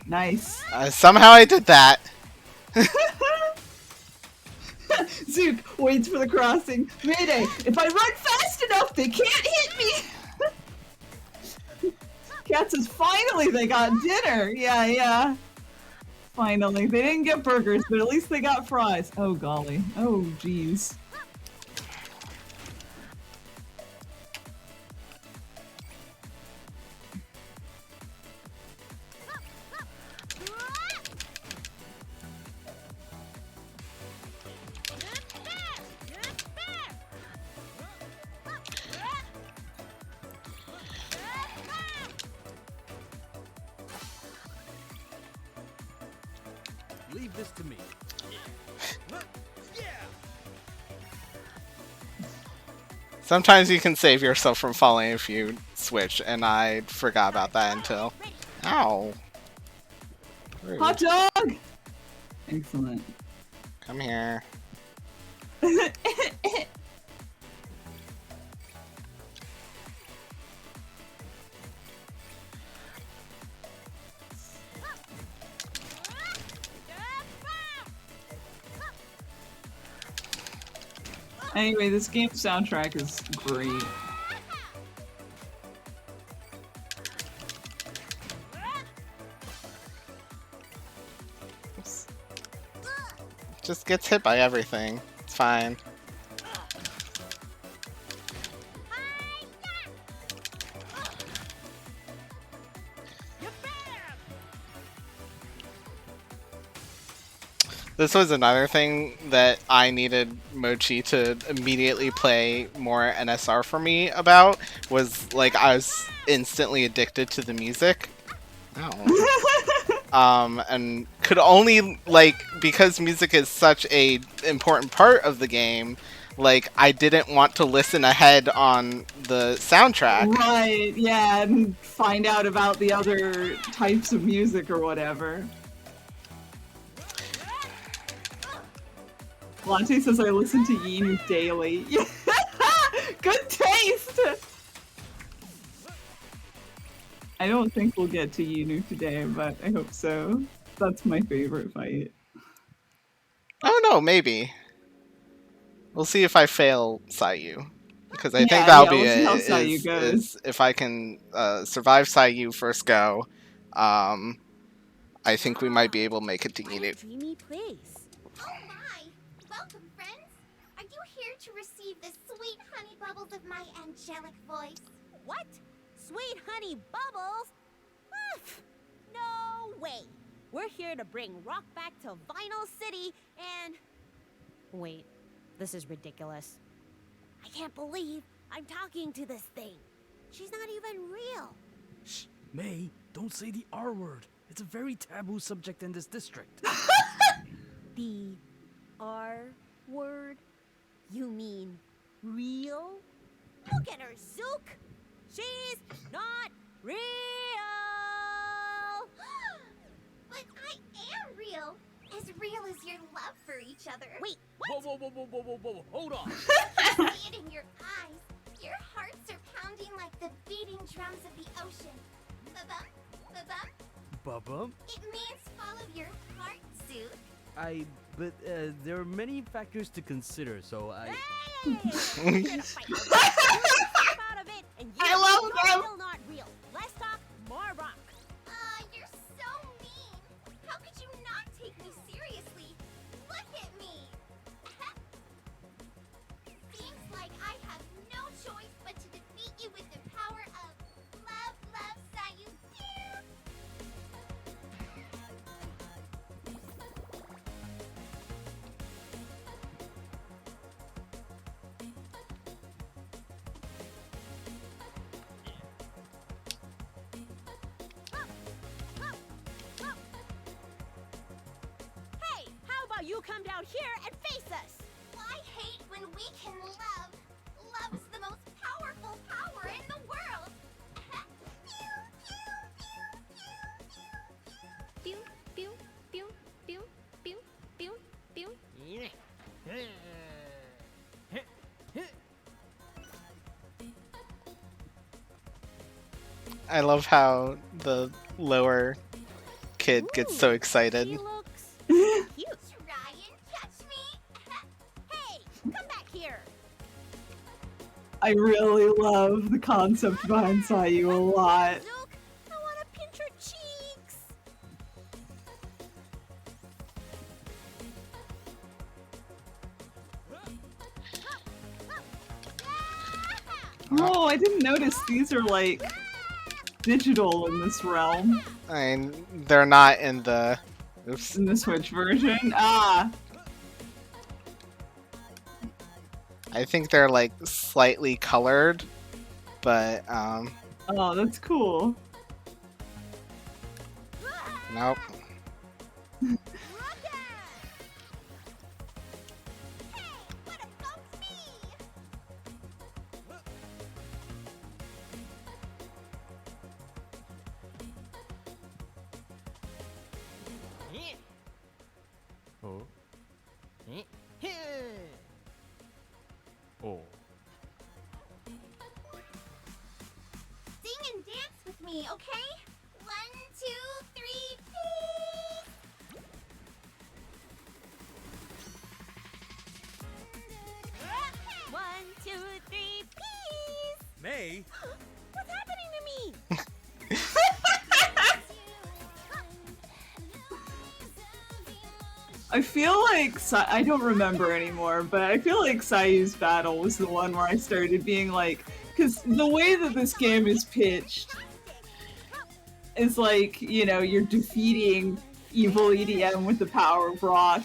Nice. Somehow I did that. Zook waits for the crossing. Mayday, if I run fast enough, they can't hit me! Cat says, finally they got dinner! Yeah. Finally. They didn't get burgers, but at least they got fries. Oh golly. Oh jeez. Leave this to me. Sometimes you can save yourself from falling if you switch, and I forgot about that until... Ow. Rude. Hot dog! Excellent. Come here. Anyway, this game's soundtrack is great. Just gets hit by everything. It's fine. This was another thing that I needed Mochi to immediately play more NSR for me about, was like I was instantly addicted to the music. And could only, like, because music is such a important part of the game, like, I didn't want to listen ahead on the soundtrack. Right, yeah, and find out about the other types of music or whatever. Latte says I listen to Yinu daily. Good taste! I don't think we'll get to Yunu today, but I hope so. That's my favorite fight. Oh no, maybe. We'll see if I fail Sayu. Because I think Yeah, that'll yeah, be we'll see how it. Sayu goes. Is if I can survive Sayu first go, I think we might be able to make it to Inu. Dreamy place. Oh my! Welcome, friends! Are you here to receive the sweet honey bubbles of my angelic voice? What? Sweet honey bubbles? No way. We're here to bring rock back to Vinyl City and... Wait, this is ridiculous. I can't believe I'm talking to this thing. She's not even real. Shh, May, don't say the R word. It's a very taboo subject in this district. The R word? You mean real? Look at her, Zook! She's not real! But I am real! As real as your love for each other. Wait, what? Whoa, hold on! I see it in your eyes. Your hearts are pounding like the beating drums of the ocean. Ba-bum, ba-bum. Bubba? It means follow your heart, Zoot. But there are many factors to consider, so I... I love them! Still not real. Less talk, more rock. You're so mean. How could you not take me seriously? Look at me. Seems like I have no choice but to defeat you with the power of love, Sayu. Hey, how about you come down here and face us? I hate when we can love. Love's the most powerful power in the world. Pew, pew, pew, pew, pew, pew, pew. I love how the lower kid gets so excited. He looks cute. Try and catch me. Hey, come back here. I really love the concept behind Sayu a lot. Zook, I want to pinch her cheeks. Oh, I didn't notice these are like digital in this realm. I mean, they're not in the... Oops. In the Switch version? Ah! I think they're like slightly colored, but Oh, that's cool. nope. Oh. Oh. Sing and dance with me, okay? 1, 2, 3, peace! 1, 2, 3, peace. May? What's happening to me? I feel like I don't remember anymore, but I feel like Sayu's battle was the one where I started being like, because the way that this game is pitched is like, you know, you're defeating evil EDM with the power of rock.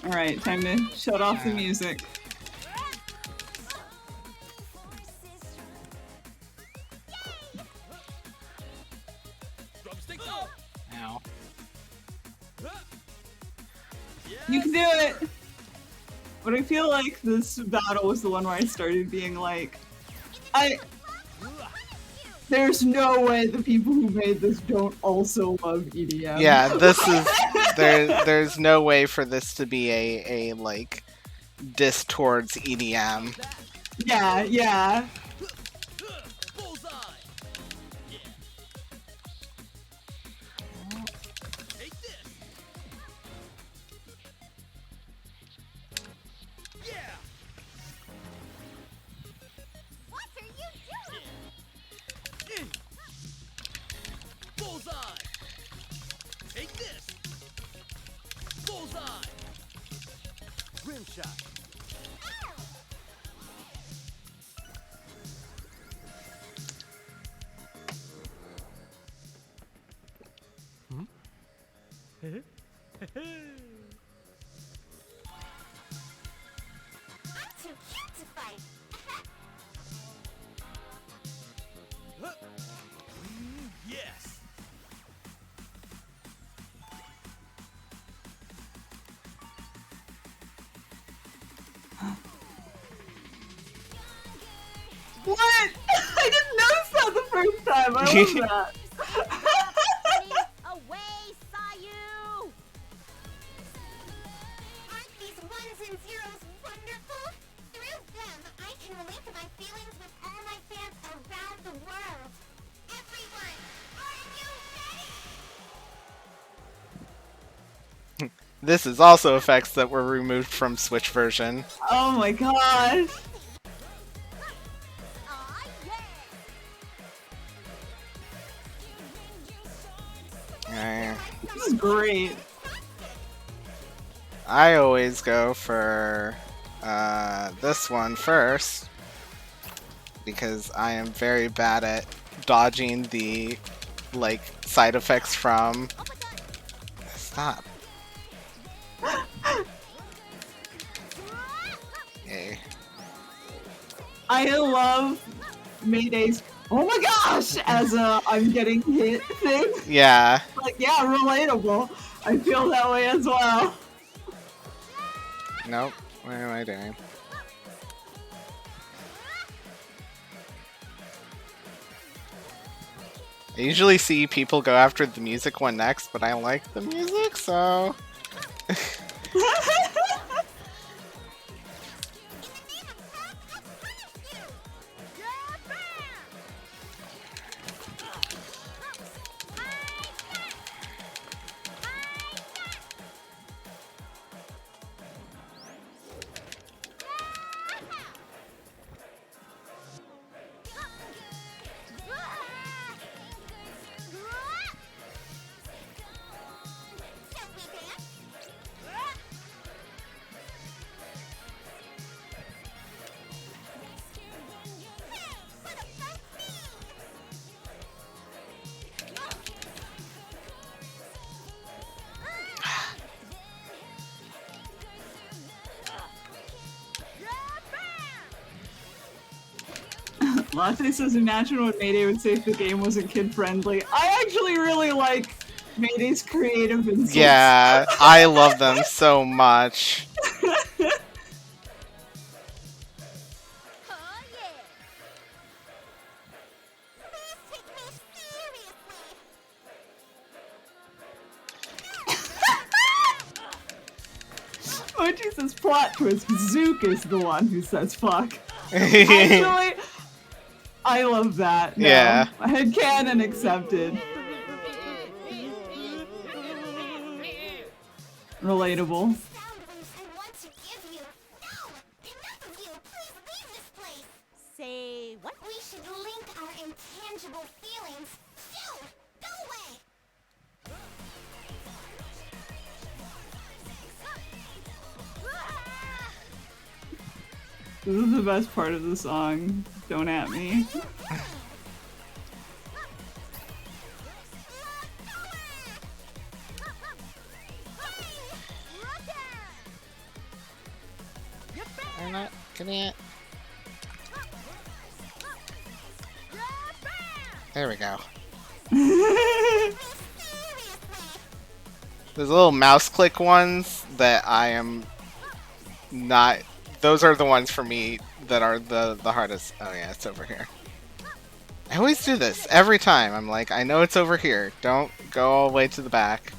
Alright, time to shut off the music. Ow. You can do it! But I feel like this battle was the one where I started being like, there's no way the people who made this don't also love EDM. Yeah, this is there's no way for this to be a like diss towards EDM. Yeah, yeah. What are you doing? Bullseye! Take this! Bullseye! Rim shot. I'm too cute to fight. Yes! What? I didn't notice that the first time. I love that. Away, Sayu! Aren't these ones and zeros wonderful? Through them, I can link my feelings with all my fans around the world. Everyone, are you ready? This is also effects that were removed from Switch version. Oh my gosh. This is great. I always go for this one first because I am very bad at dodging the like side effects from. Stop. Yay. I love Mayday's oh my gosh as a I'm getting hit thing. Yeah. Like, yeah, relatable. I feel that way as well. Nope. What am I doing? I usually see people go after the music one next, but I like the music, so... Latte says imagine what Mayday would say if the game wasn't kid friendly. I actually really like Mayday's creative insults. Yeah, I love them so much. Mochi says plot twist. Zook is the one who says fuck. Actually, I love that. No, Yeah. Headcanon accepted. Relatable. Say what? We should link our intangible feelings. Dude, go away! This is the best part of the song. Don't at me. I'm not getting it. There we go. There's little mouse click ones that I am not. Those are the ones for me that are the hardest. Oh yeah, it's over here. I always do this every time. I'm like, I know it's over here. Don't go all the way to the back.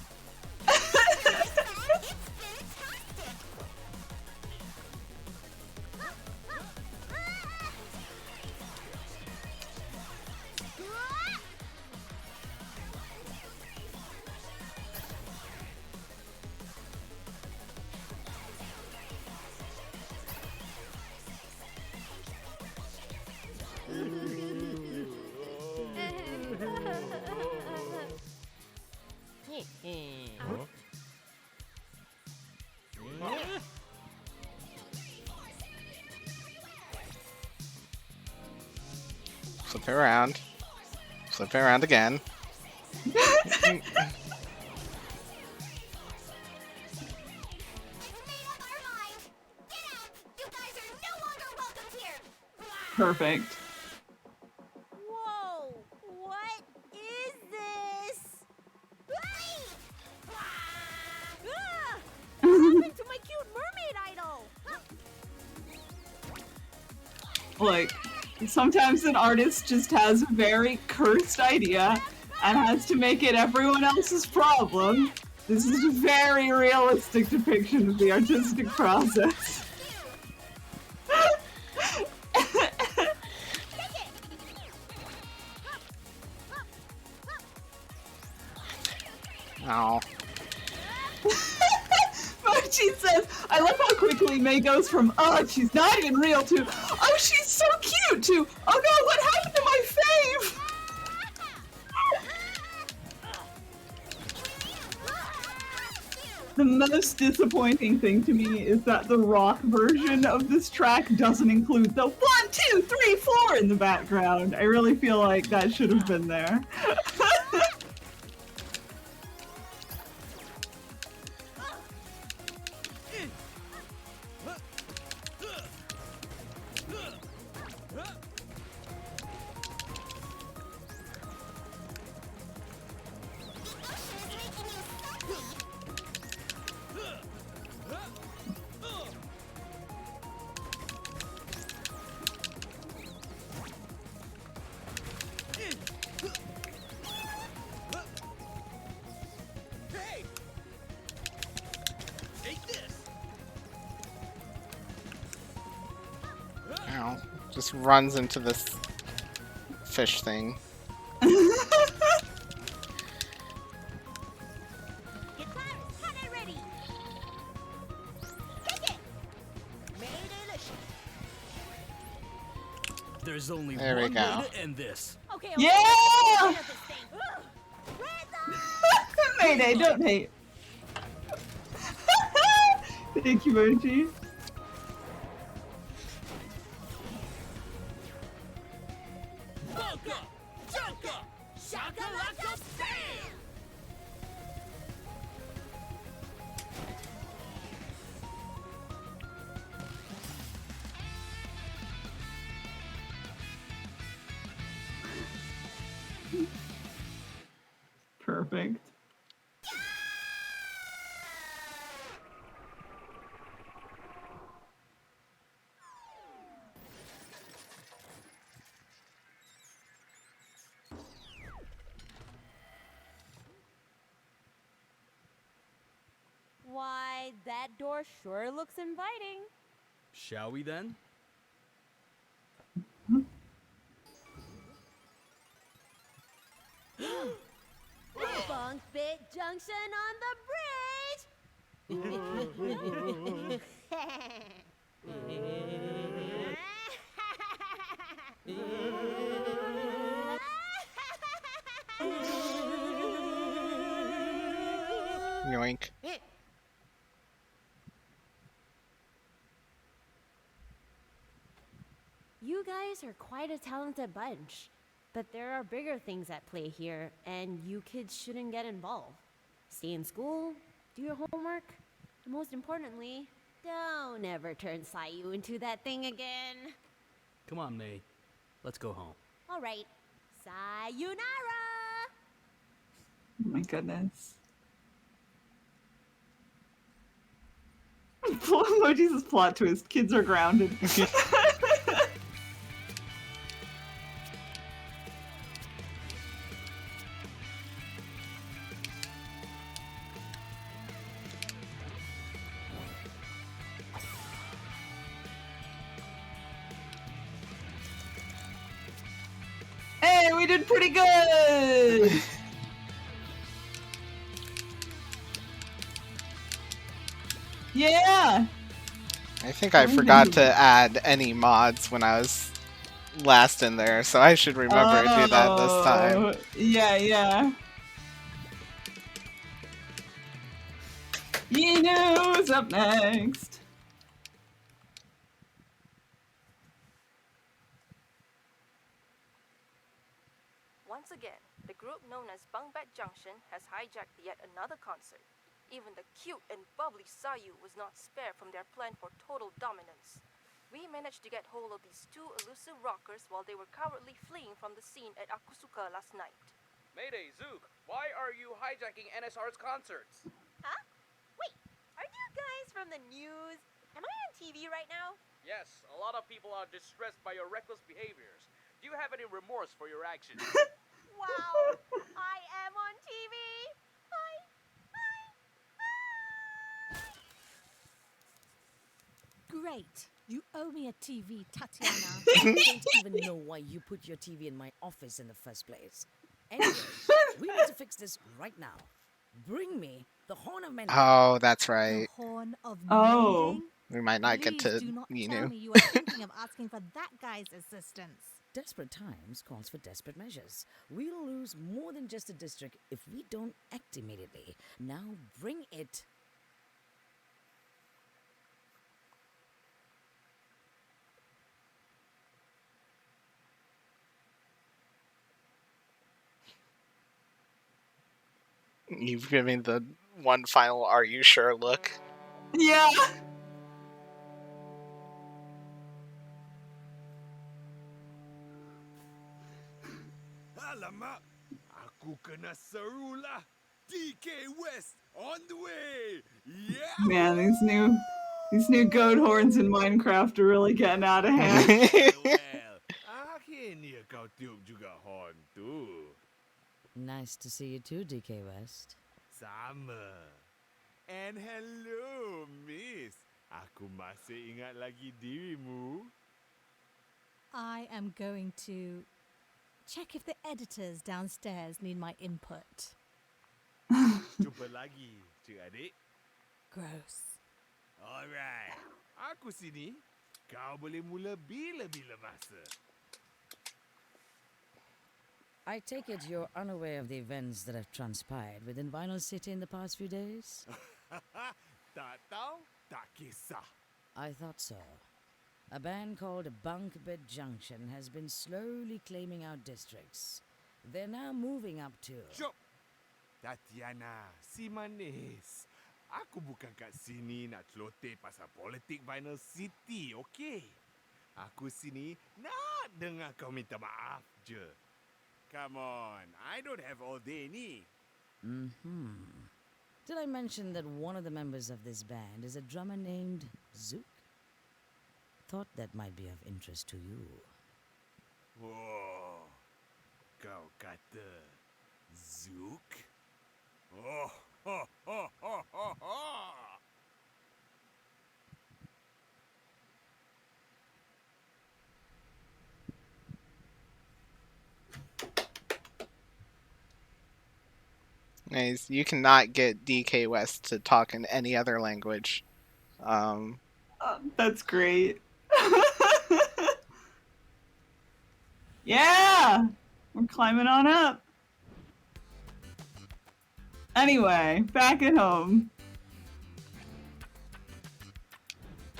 Flip it around. Flip it around again. Perfect. Whoa! What is this? Ah! What happened to my cute mermaid idol? Like, sometimes an artist just has a very cursed idea and has to make it everyone else's problem. This is a very realistic depiction of the artistic process. Oh. Mochi says, I love how quickly May goes from, oh, she's not even real to, oh, she's so cute to, oh no, what happened to my fave? The most disappointing thing to me is that the rock version of this track doesn't include the 1, 2, 3, 4 in the background. I really feel like that should have been there. Ow. Just runs into this fish thing. There's only There we one go. way to end this. Okay, Yeah! Mayday, don't hate. Thank you, Mochi. Bunka! Junka! Shakalaka Bam! Perfect. Why, that door sure looks inviting. Shall we then? Bunk Bit Junction on the bridge! Yoink. You guys are quite a talented bunch, but there are bigger things at play here, and you kids shouldn't get involved. Stay in school, do your homework, and most importantly, don't ever turn Sayu into that thing again. Come on, May. Let's go home. All right, sayonara! Oh my goodness. Mochi's plot twist. Kids are grounded. Hey, we did pretty good! Yeah! I think I forgot to add any mods when I was last in there, so I should remember to do that this time. Yeah. Yinoo's up next. Once again, the group known as Bungbet Junction has hijacked yet another concert. Even the cute and bubbly Sayu was not spared from their plan for total dominance. We managed to get hold of these two elusive rockers while they were cowardly fleeing from the scene at Akusuka last night. Mayday, Zook! Why are you hijacking NSR's concerts? Huh? Wait, are you guys from the news? Am I on TV right now? Yes, a lot of people are distressed by your reckless behaviors. Do you have any remorse for your actions? Wow, I am on TV. Great. You owe me a TV, Tatiana. I don't even know why you put your TV in my office in the first place. Anyway, we need to fix this right now. Bring me the Horn of Mending. Oh, that's right. Horn of Oh. Mending? We might not get Please to do not you tell know. me you are thinking of asking for that guy's assistance. Desperate times calls for desperate measures. We'll lose more than just a district if we don't act immediately. Now bring it. You've given the one final "Are you sure?" look. Yeah. Alamak, aku kena seru lah. DK West on the way. Yeah. Man, these new goat horns in Minecraft are really getting out of hand. Well, akhirnya kau tiup juga horn tu. Nice to see you too, DK West. Sama. And hello, miss. Aku masih ingat lagi dirimu. I am going to check if the editors downstairs need my input. Jumpa lagi, cik adik. Gross. Alright. Aku sini. Kau boleh mula bila-bila masa. I take it you're unaware of the events that have transpired within Vinyl City in the past few days? Tak tahu, tak kisah. I thought so. A band called Bungbet Junction has been slowly claiming our districts. They're now moving up to... Syok! Tatiana, si manis. Aku bukan kat sini nak celoteh pasal politik Vinyl City, okey? Aku sini nak dengar kau minta maaf je. Come on, I don't have all day ni. Mm-hmm. Did I mention that one of the members of this band is a drummer named Zook? Thought that might be of interest to you. Oh, kau kata Zook? Oh, ho, ho, ho, ho, ho. Nice. You cannot get DK West to talk in any other language. That's great. Yeah! We're climbing on up. Anyway, back at home.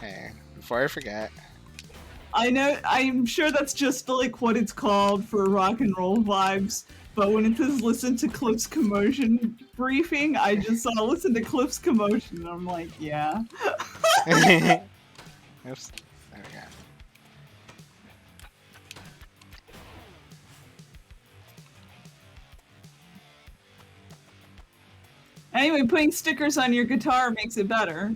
Hey, before I forget. I'm sure that's just like what it's called for rock and roll vibes, but when it says listen to Cliff's commotion briefing, I just saw listen to Cliff's commotion and I'm like, yeah. Oops. There we go. Anyway, putting stickers on your guitar makes it better.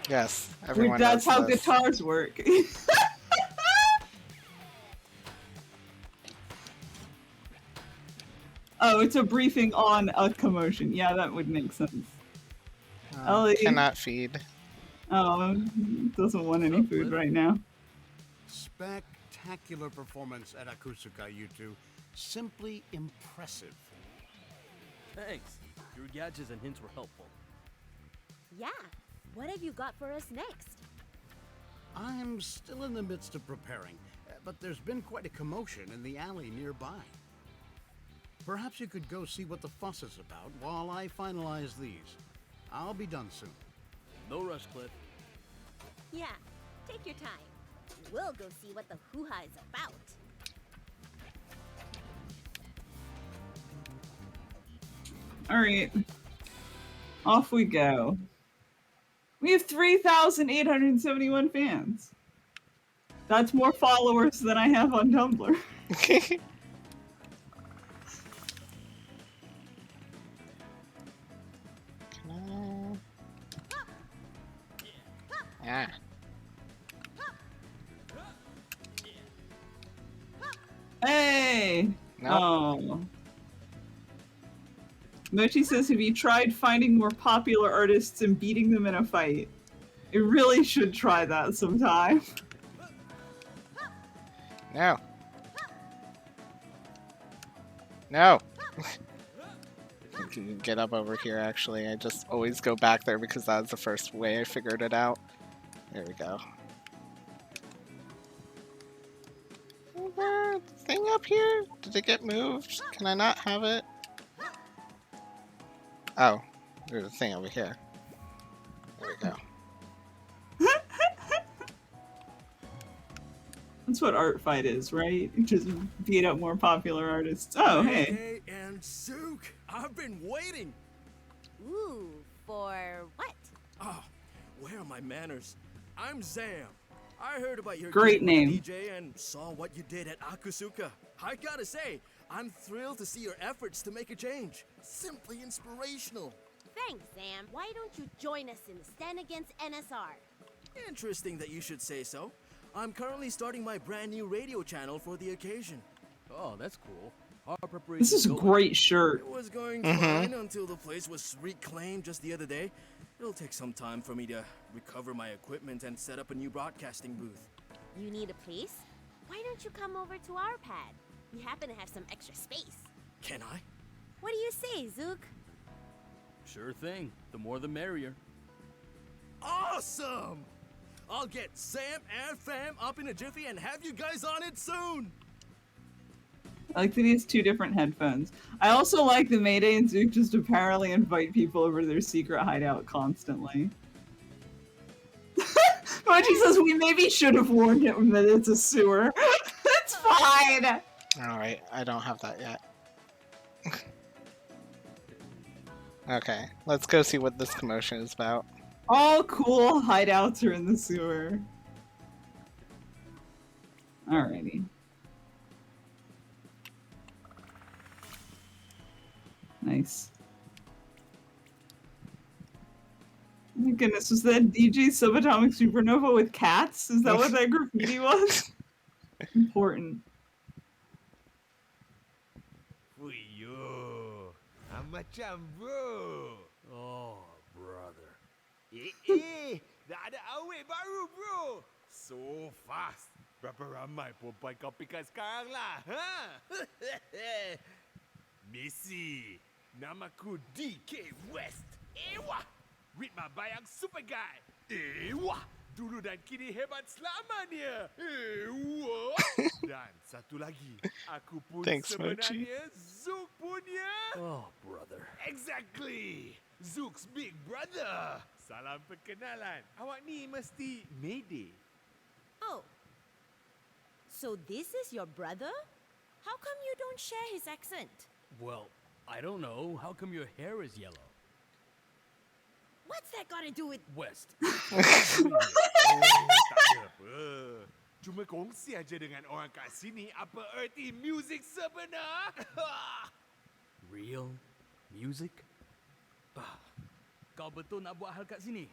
Yes, everyone That's knows how this. guitars work. Oh, it's a briefing on a commotion. Yeah, that would make sense. Ellie Cannot feed. Oh, doesn't want any food right now. Spectacular performance at Akusuka, you two. Simply impressive. Thanks. Your gadgets and hints were helpful. Yeah. What have you got for us next? I'm still in the midst of preparing, but there's been quite a commotion in the alley nearby. Perhaps you could go see what the fuss is about while I finalize these. I'll be done soon. No rush, Cliff. Yeah, take your time. We'll go see what the hoo-ha is about. Alright. Off we go. We have 3,871 fans. That's more followers than I have on Tumblr. Yeah. Hey! Nope. Oh. Mochi says, have you tried finding more popular artists and beating them in a fight? I really should try that sometime. No. No. You can get up over here, actually. I just always go back there because that was the first way I figured it out. There we go. Is there a thing up here? Did it get moved? Can I not have it? Oh, there's a thing over here. There we go. That's what art fight is, right? Just beat up more popular artists. Oh, hey. And Zook, I've been waiting. Ooh, for what? Oh, where are my manners? I'm Zam. I heard about your Great gig with name. DJ and saw what you did at Akusuka. I gotta say, I'm thrilled to see your efforts to make a change. Simply inspirational. Thanks, Sam. Why don't you join us in the stand against NSR? Interesting that you should say so. I'm currently starting my brand new radio channel for the occasion. Oh, that's cool. Our preparation. This is a great shirt. It was going fine until the place was reclaimed just the other day. It'll take some time for me to recover my equipment and set up a new broadcasting booth. You need a place? Why don't you come over to our pad? We happen to have some extra space. Can I? What do you say, Zook? Sure thing. The more the merrier. Awesome! I'll get Sam and Fam up in a jiffy and have you guys on it soon! I like that he has two different headphones. I also like that Mayday and Zook just apparently invite people over to their secret hideout constantly. Mochi says we maybe should have warned him that it's a sewer. It's fine! Alright, I don't have that yet. Okay, let's go see what this commotion is about. All cool hideouts are in the sewer. Alrighty. Nice. Oh my goodness, was that DJ Subatomic Supernova with cats? Is that what that graffiti was? Important. Fuyo. Macam bro. Oh, brother. Dah ada awet baru bro. So fast. Berapa ramai perempuan kau pikat sekarang lah, ha? Missy, namaku DK West. Wah, ritma bayang super guy. Wah, dulu dan kini hebat selamanya. Wah. Dan satu lagi, aku pun Thanks, Mochi. sebenarnya Zook punya. Oh, brother. Exactly. Zook's big brother. Salam perkenalan. Awak ni mesti Mayday. Oh. So this is your brother? How come you don't share his accent? Well, I don't know. How come your hair is yellow? What's that got to do with... West. Tak ada apa. Cuma kongsi aja dengan orang kat sini apa erti music sebenar. Real music? Kau betul nak buat hal kat sini?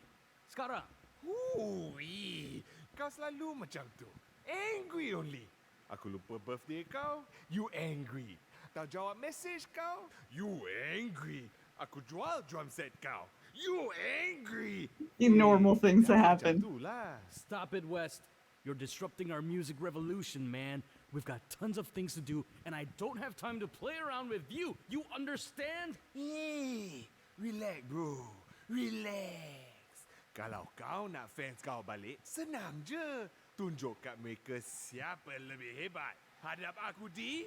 Sekarang? Hui, kau selalu macam tu. Angry only. Aku lupa birthday kau, you angry. Tak jawab message kau, you angry. Aku jual drum set kau, you angry. Normal things that happen. Stop it, West. You're disrupting our music revolution, man. We've got tons of things to do, and I don't have time to play around with you. You understand? Hey, relax bro, relax. Kalau kau nak fans kau balik, senang je. Tunjuk kat mereka siapa lebih hebat. Hadap aku di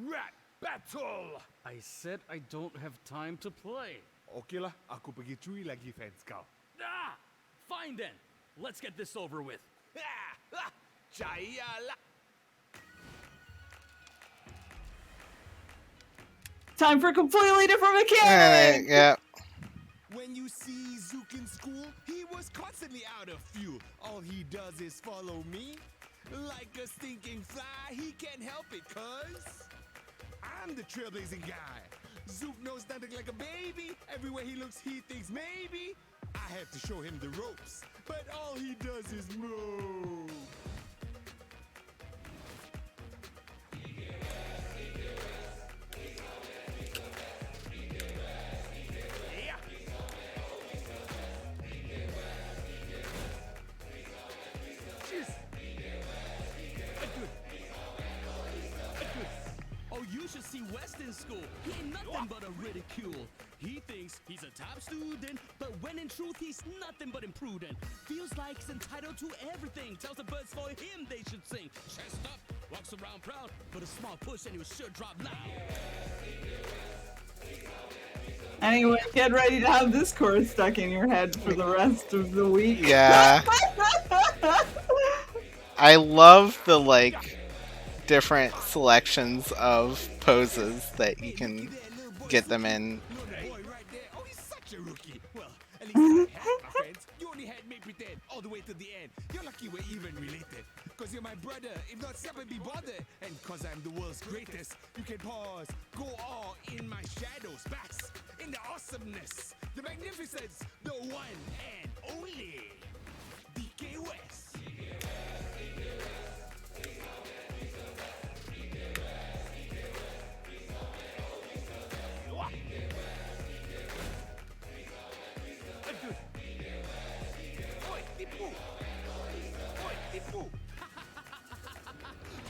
rap battle. I said I don't have time to play. Okeylah, aku pergi curi lagi fans kau. Fine then. Let's get this over with. Cayalah. Time for a completely different mechanic. Yeah. When you see Zook in school, he was constantly out of fuel. All he does is follow me. Like a stinking fly, he can't help it, cuz I'm the trailblazing guy. Zook knows nothing like a baby. Everywhere he looks, he thinks maybe I have to show him the ropes. But all he does is move. Oh, you should see West in school. He ain't nothing but a ridicule. He thinks he's a top student, but when in truth he's nothing but imprudent. Feels like he's entitled to everything. Tells the birds for him they should sing. Chest up, walks around proud, but a small push and he was sure drop loud. Anyway, get ready to have this chorus stuck in your head for the rest of the week. Yeah. I love the different selections of poses that you can get them in. Oh, he's such a rookie. Well, at least I had my friends. You only had me pretend all the way to the end. You're lucky we're even related. Cause you're my brother, if not stop and be bothered. And cause I'm the world's greatest, you can pause, go all in my shadows, backs, in the awesomeness, the magnificence, the one and only DK West.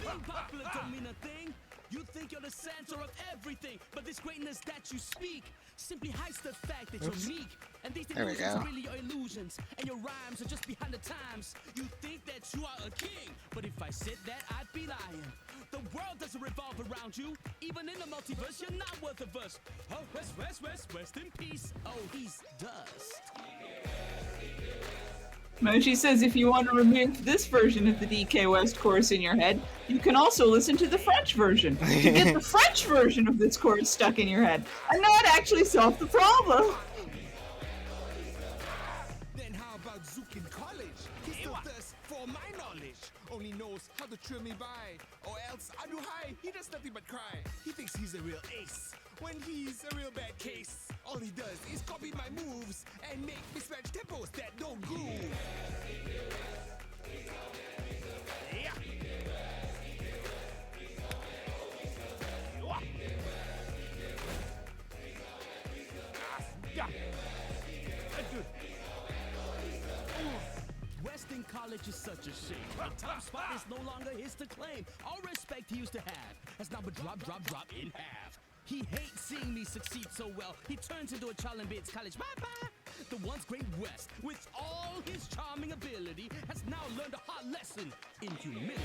Being popular don't mean a thing. You think you're the center of everything, but this greatness that you speak simply hides the fact that you're meek. And these There we illusions go. are really your illusions, and your rhymes are just behind the times. You think that you are a king, but if I said that, I'd be lying. The world doesn't revolve around you. Even in the multiverse, you're not worth a verse. Oh, rest in peace. Oh, he's dust. Mochi says if you want to remove this version of the DK West chorus in your head, you can also listen to the French version to get the French version of this chorus stuck in your head. And that actually solved the problem. Then how about Zook in college? He still thirsts for my knowledge. Only knows how to trail me by. Or else I do high, he does nothing but cry. He thinks he's a real ace, when he's a real bad case. All he does is copy my moves and make mismatched tempos that don't groove. Yeah. Western College is such a shame. The top spot is no longer his to claim. All respect he used to have has now been drop in half. He hates seeing me succeed so well. He turns into a child and bids college bye-bye. The once great West, with all his charming ability, has now learned a hard lesson in humility.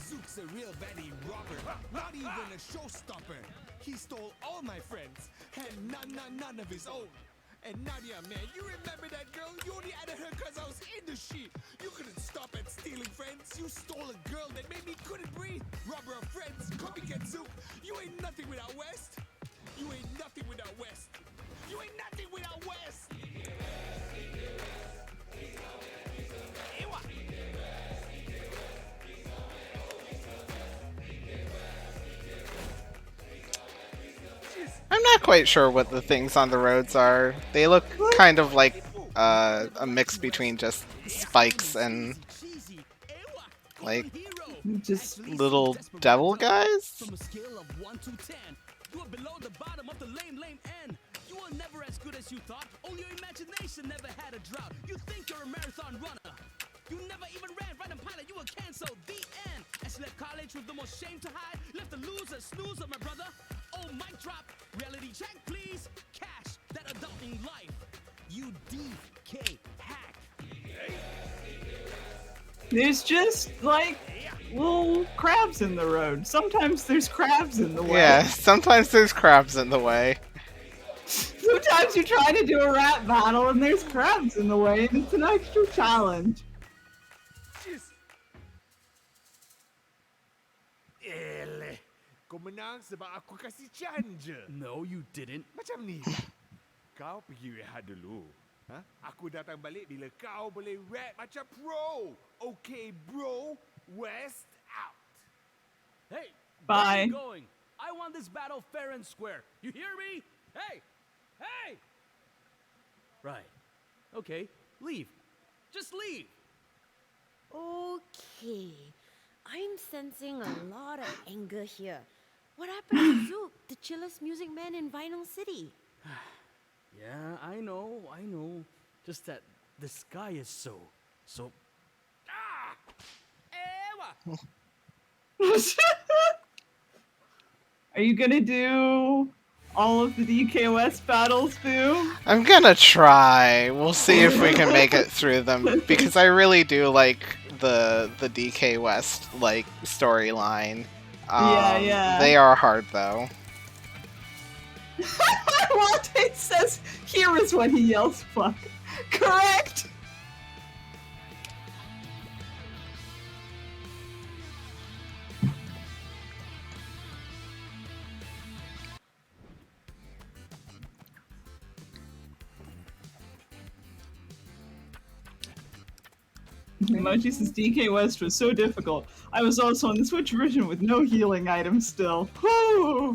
Zook's a real baddie robber, not even a showstopper. He stole all my friends, and none of his own. And Nadia, man, you remember that girl? You only added her cause I was in the sheet. You couldn't stop at stealing friends. You stole a girl that made me couldn't breathe. Robber of friends, copycat Zook. You ain't nothing without West. You ain't nothing without West. You ain't nothing without West. I'm not quite sure what the things on the roads are. They look kind of like a mix between just spikes and just little devil guys. From a scale of 1 to 10, you are below the bottom of the lame end. You are never as good as you thought. Only your imagination never had a drought. You think you're a marathon runner. You never even ran right and pilot. You were canceled. The end. As you left college with the most shame to hide. Left the loser, snoozer, my brother. Oh, mic drop. Reality check, please. Cash that adulting life. You DK hack. There's just like little crabs in the road. Sometimes there's crabs in the way. Yeah, sometimes there's crabs in the way. Sometimes you try to do a rap battle and there's crabs in the way, and it's an extra challenge. Eleh, kau menang sebab aku kasih chance je. No, you didn't. Macam ni. Kau pergi rehat dulu. Ha? Aku datang balik bila kau boleh rap macam pro. Okay, bro. West out. Hey, Bye. where are you going? I want this battle fair and square. You hear me? Hey! Hey! Right. Okay, leave. Just leave. Okay. I'm sensing a lot of anger here. What happened to Zook, the chillest music man in Vinyl City? Yeah, I know. Just that the sky is so... Ewa! Are you gonna do all of the DK West battles, Boo? I'm gonna try. We'll see if we can make it through them because I really do like the DK West like storyline. Yeah. They are hard though. Latte says, "Here is when he yells fuck." Correct. Emoji says DK West was so difficult. I was also on the Switch version with no healing items still. Whoo!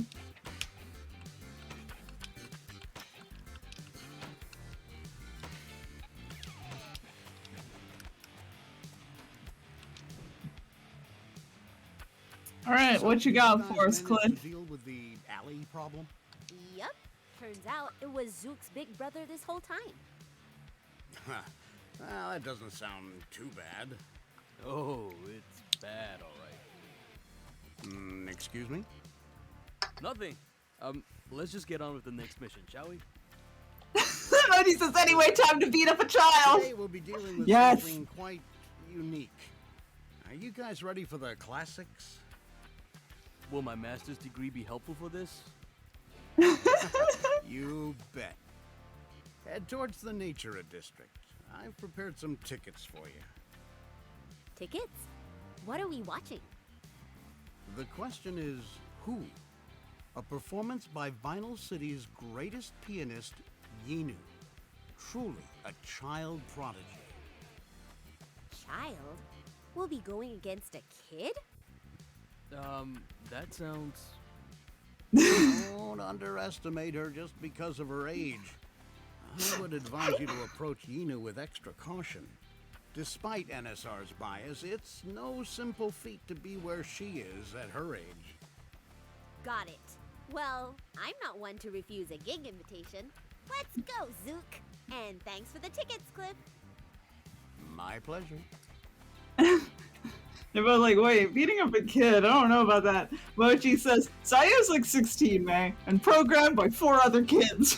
Alright, what you got for us, Clint? Deal with the alley problem? Yup. Turns out it was Zook's big brother this whole time. Well, that doesn't sound too bad. Oh, it's bad, all right. Excuse me? Nothing. Let's just get on with the next mission, shall we? Emoji says, anyway, time to beat up a child! Today we'll be dealing with Yes. something quite unique. Are you guys ready for the classics? Will my master's degree be helpful for this? You bet. Head towards the Nature District. I've prepared some tickets for you. Tickets? What are we watching? The question is, who? A performance by Vinyl City's greatest pianist, Yinu. Truly a child prodigy. Child? We'll be going against a kid? That sounds... Don't underestimate her just because of her age. I would advise you to approach Yinu with extra caution. Despite NSR's bias, it's no simple feat to be where she is at her age. Got it. Well, I'm not one to refuse a gig invitation. Let's go, Zook! And thanks for the tickets, Cliff. My pleasure. They're both like, wait, beating up a kid, I don't know about that. Mochi says, Saya's like 16, man, and programmed by 4 other kids.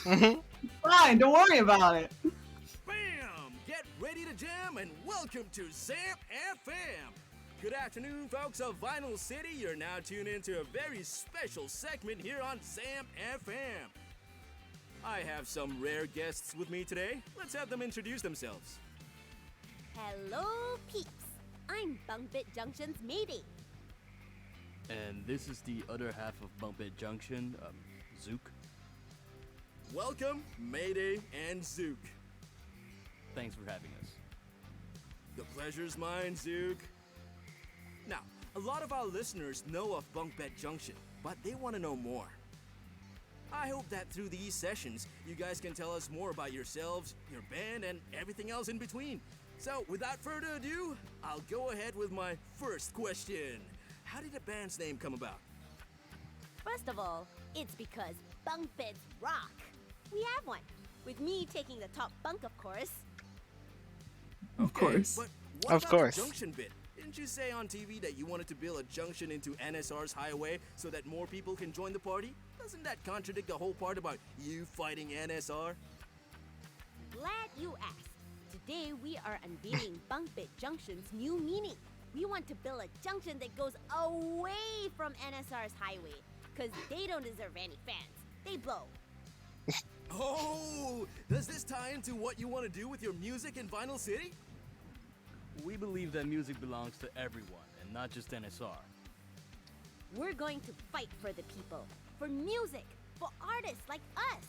Fine, don't worry about it. Bam! Get ready to jam and welcome to Zamp FM. Good afternoon, folks of Vinyl City. You're now tuned into a very special segment here on Zamp FM. I have some rare guests with me today. Let's have them introduce themselves. Hello, peeps. I'm Bunkbit Junction's Mayday. And this is the other half of Bumpit Junction, Zook. Welcome, Mayday and Zook. Thanks for having us. The pleasure's mine, Zook. Now, a lot of our listeners know of Bunkbet Junction, but they want to know more. I hope that through these sessions, you guys can tell us more about yourselves, your band, and everything else in between. So, without further ado, I'll go ahead with my first question. How did the band's name come about? First of all, it's because bunk beds rock. We have one, with me taking the top bunk, of course. Of course. But what Of about course. the junction bit? Didn't you say on TV that you wanted to build a junction into NSR's highway so that more people can join the party? Doesn't that contradict the whole part about you fighting NSR? Glad you asked. Today we are unveiling Bunkbit Junction's new meaning. We want to build a junction that goes away from NSR's highway, because they don't deserve any fans. They blow. Oh, does this tie into what you want to do with your music in Vinyl City? We believe that music belongs to everyone, and not just NSR. We're going to fight for the people, for music, for artists like us.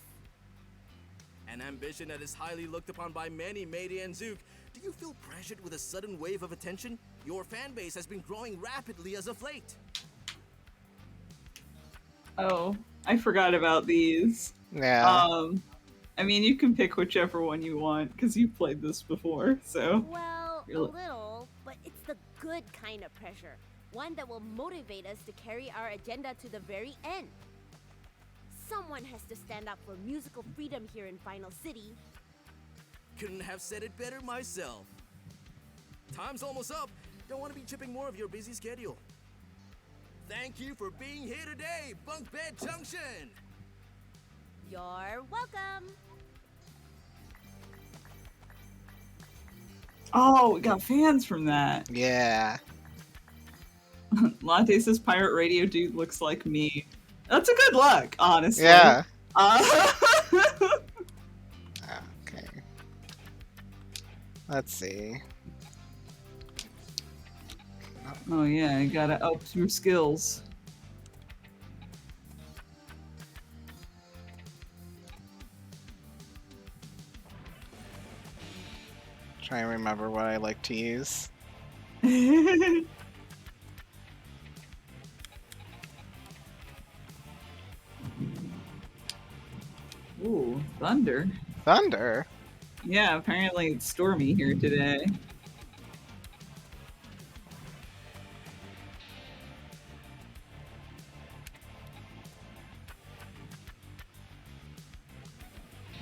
An ambition that is highly looked upon by many, Mayday and Zook. Do you feel pressured with a sudden wave of attention? Your fan base has been growing rapidly as of late. Oh, I forgot about these. Yeah. I mean, you can pick whichever one you want, because you've played this before, so... Well, a little, but it's the good kind of pressure. One that will motivate us to carry our agenda to the very end. Someone has to stand up for musical freedom here in Vinyl City. Couldn't have said it better myself. Time's almost up. Don't want to be chipping more of your busy schedule. Thank you for being here today, Bunk Bed Junction! You're welcome! Oh, we got fans from that. Yeah. Latte says Pirate Radio Dude looks like me. That's a good look, honestly. Yeah. Okay. Let's see. Oh yeah, you gotta up your skills. Try and remember what I like to use. Ooh, thunder. Thunder? Yeah, apparently it's stormy here today.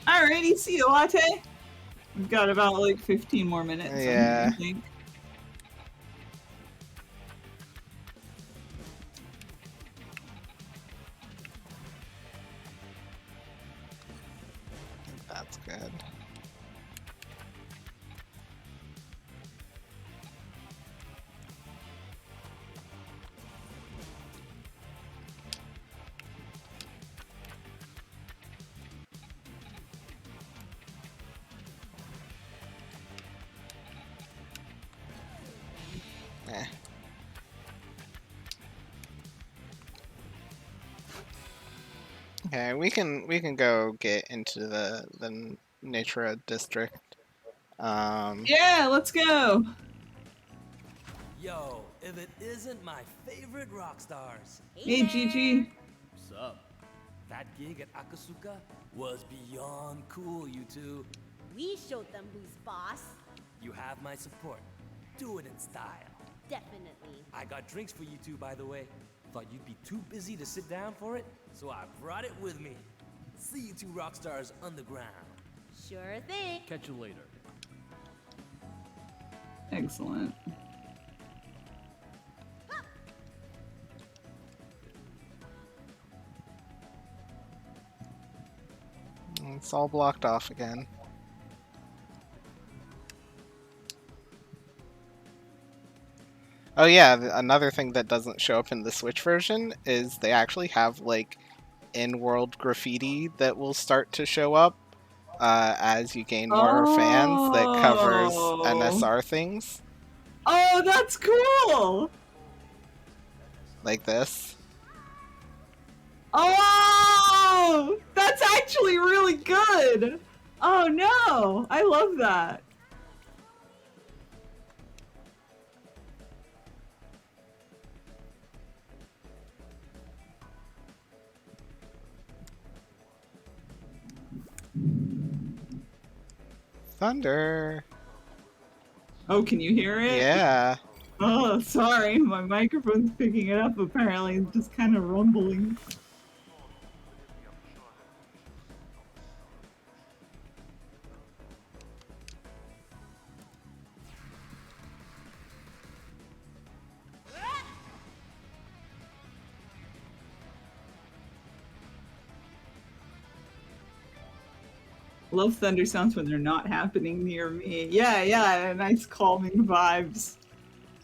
Alrighty, see you, Latte. We've got about like 15 more minutes. Yeah. I think. That's good. Eh. Okay, we can go get into the Natura district. Yeah, let's go. Yo, if it isn't my favorite rock stars. Hey, Gigi. What's up? That gig at Akasuka was beyond cool, you two. We showed them who's boss. You have my support. Do it in style. Definitely. I got drinks for you two, by the way. Thought you'd be too busy to sit down for it, so I brought it with me. See you two rock stars underground. Sure thing. Catch you later. Excellent. It's all blocked off again. Oh yeah, another thing that doesn't show up in the Switch version is they actually have like in-world graffiti that will start to show up as you gain more fans that covers NSR things. Oh, that's cool! Like this. Oh, that's actually really good. Oh no, I love that. Thunder. Oh, can you hear it? Yeah. Oh, sorry, my microphone's picking it up apparently, it's just kind of rumbling. Love thunder sounds when they're not happening near me. Yeah, nice calming vibes.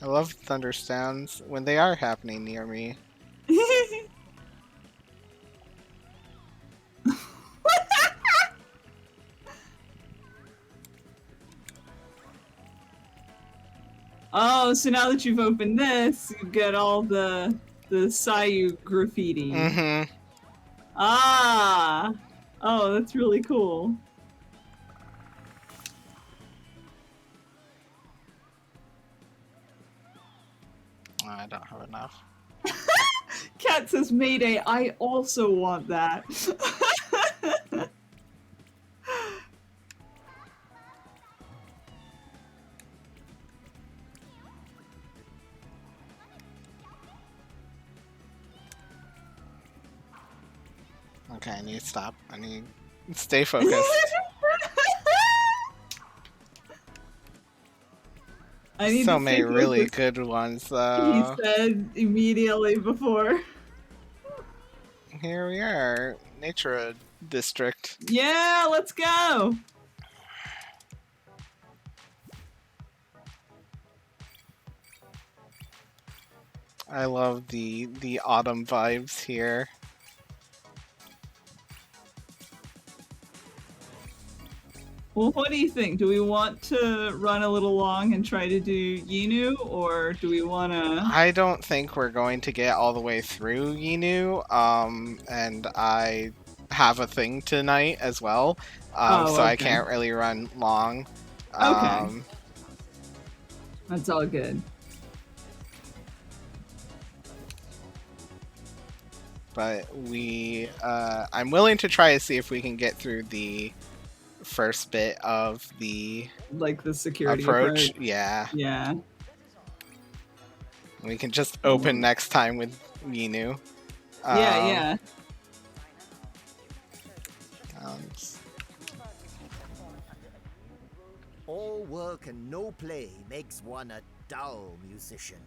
I love thunderstorms when they are happening near me. Oh, so now that you've opened this, you get all the Sayu graffiti. Mm-hmm. Ah! Oh, that's really cool. I don't have enough. Cat says, Mayday, I also want that. Okay, I need to stop. I need to stay focused. I need So to many stay really focused, good ones, he though. said immediately before. Here we are, Nature District. Yeah, let's go! I love the autumn vibes here. Well, what do you think? Do we want to run a little long and try to do Yinu, or do we want to... I don't think we're going to get all the way through Yinu, and I have a thing tonight as well, so I can't really run long. Okay. That's all good. But I'm willing to try to see if we can get through the first bit of the like the security approach. approach. Yeah. Yeah. We can just open next time with Yinu. Yeah. All work and no play makes one a dull musician.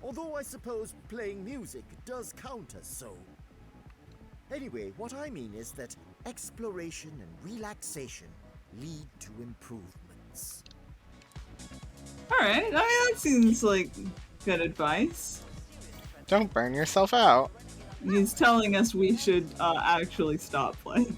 Although I suppose playing music does count as so. Anyway, what I mean is that exploration and relaxation lead to improvements. Alright, I mean, that seems like good advice. Don't burn yourself out. He's telling us we should actually stop playing.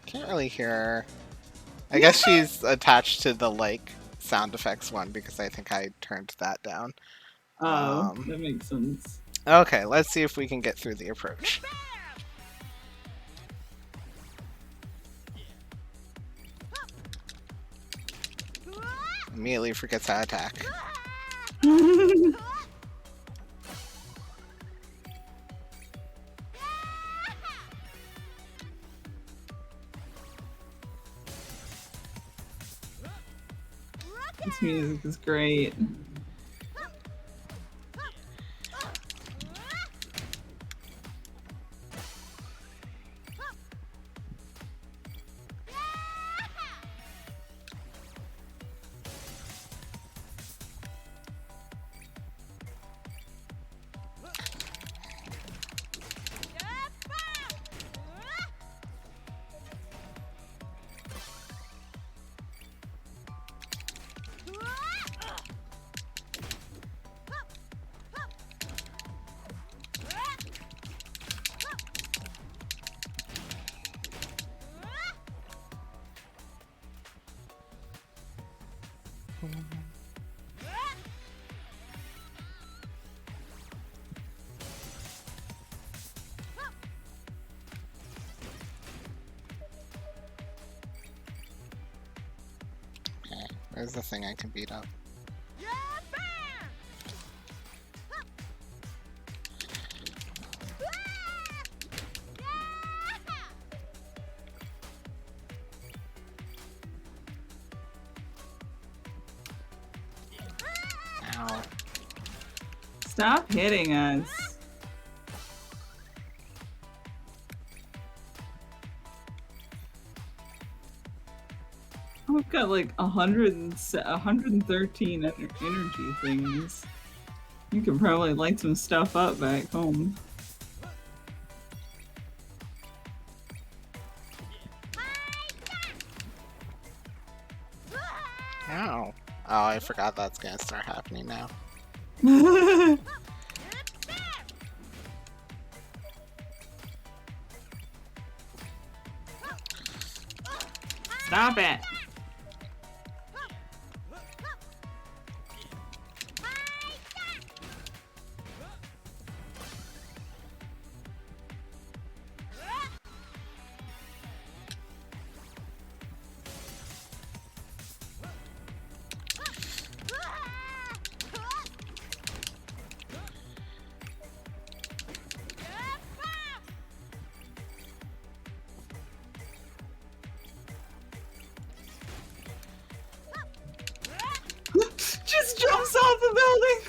Can't really hear her. I guess she's attached to the sound effects one because I think I turned that down. Oh, that makes sense. Okay, let's see if we can get through the approach. Immediately forgets how to attack. This music is great. Where's the thing I can beat up? Ow. Stop hitting us. We've got like 113 energy things. You can probably light some stuff up back home. Oh. Oh, I forgot that's gonna start happening now. Stop it. Just jumps off the building.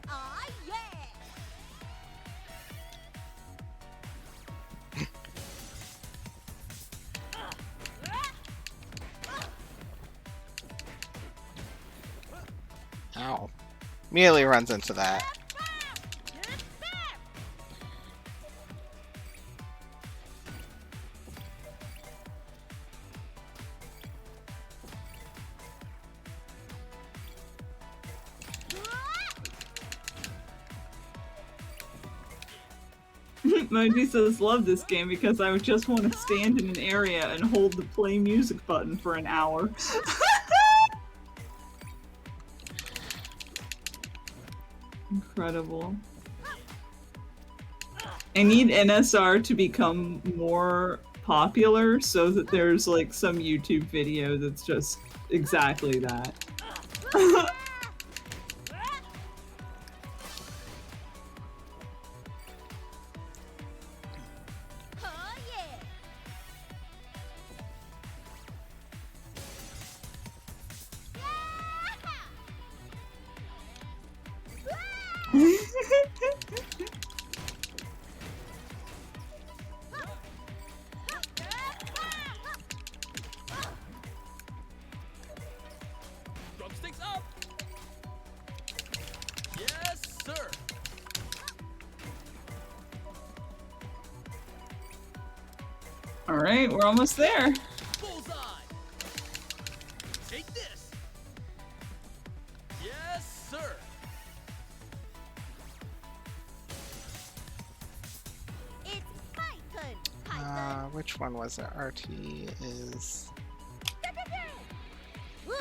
Aw, yeah! Ow. Immediately runs into that. Moji says, love this game because I would just want to stand in an area and hold the play music button for an hour. Incredible. I need NSR to become more popular so that there's like some YouTube video that's just exactly that. Drumsticks up! Yes, sir! Alright, we're almost there. Bullseye! Take this! Yes, sir! It's my turn, Which one was it? RT is... Woo,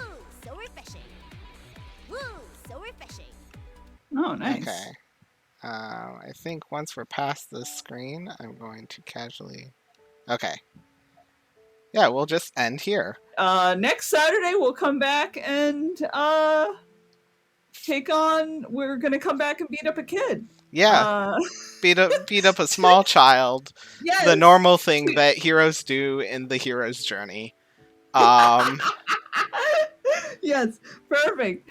so refreshing. Woo, so refreshing. Oh, nice. Okay. I think once we're past this screen, I'm going to casually... Okay. Yeah, we'll just end here. Next Saturday we'll come back and take on. We're gonna come back and beat up a kid. Yeah. Beat up a small child. Yes. The normal thing that heroes do in the hero's journey. Yes, perfect.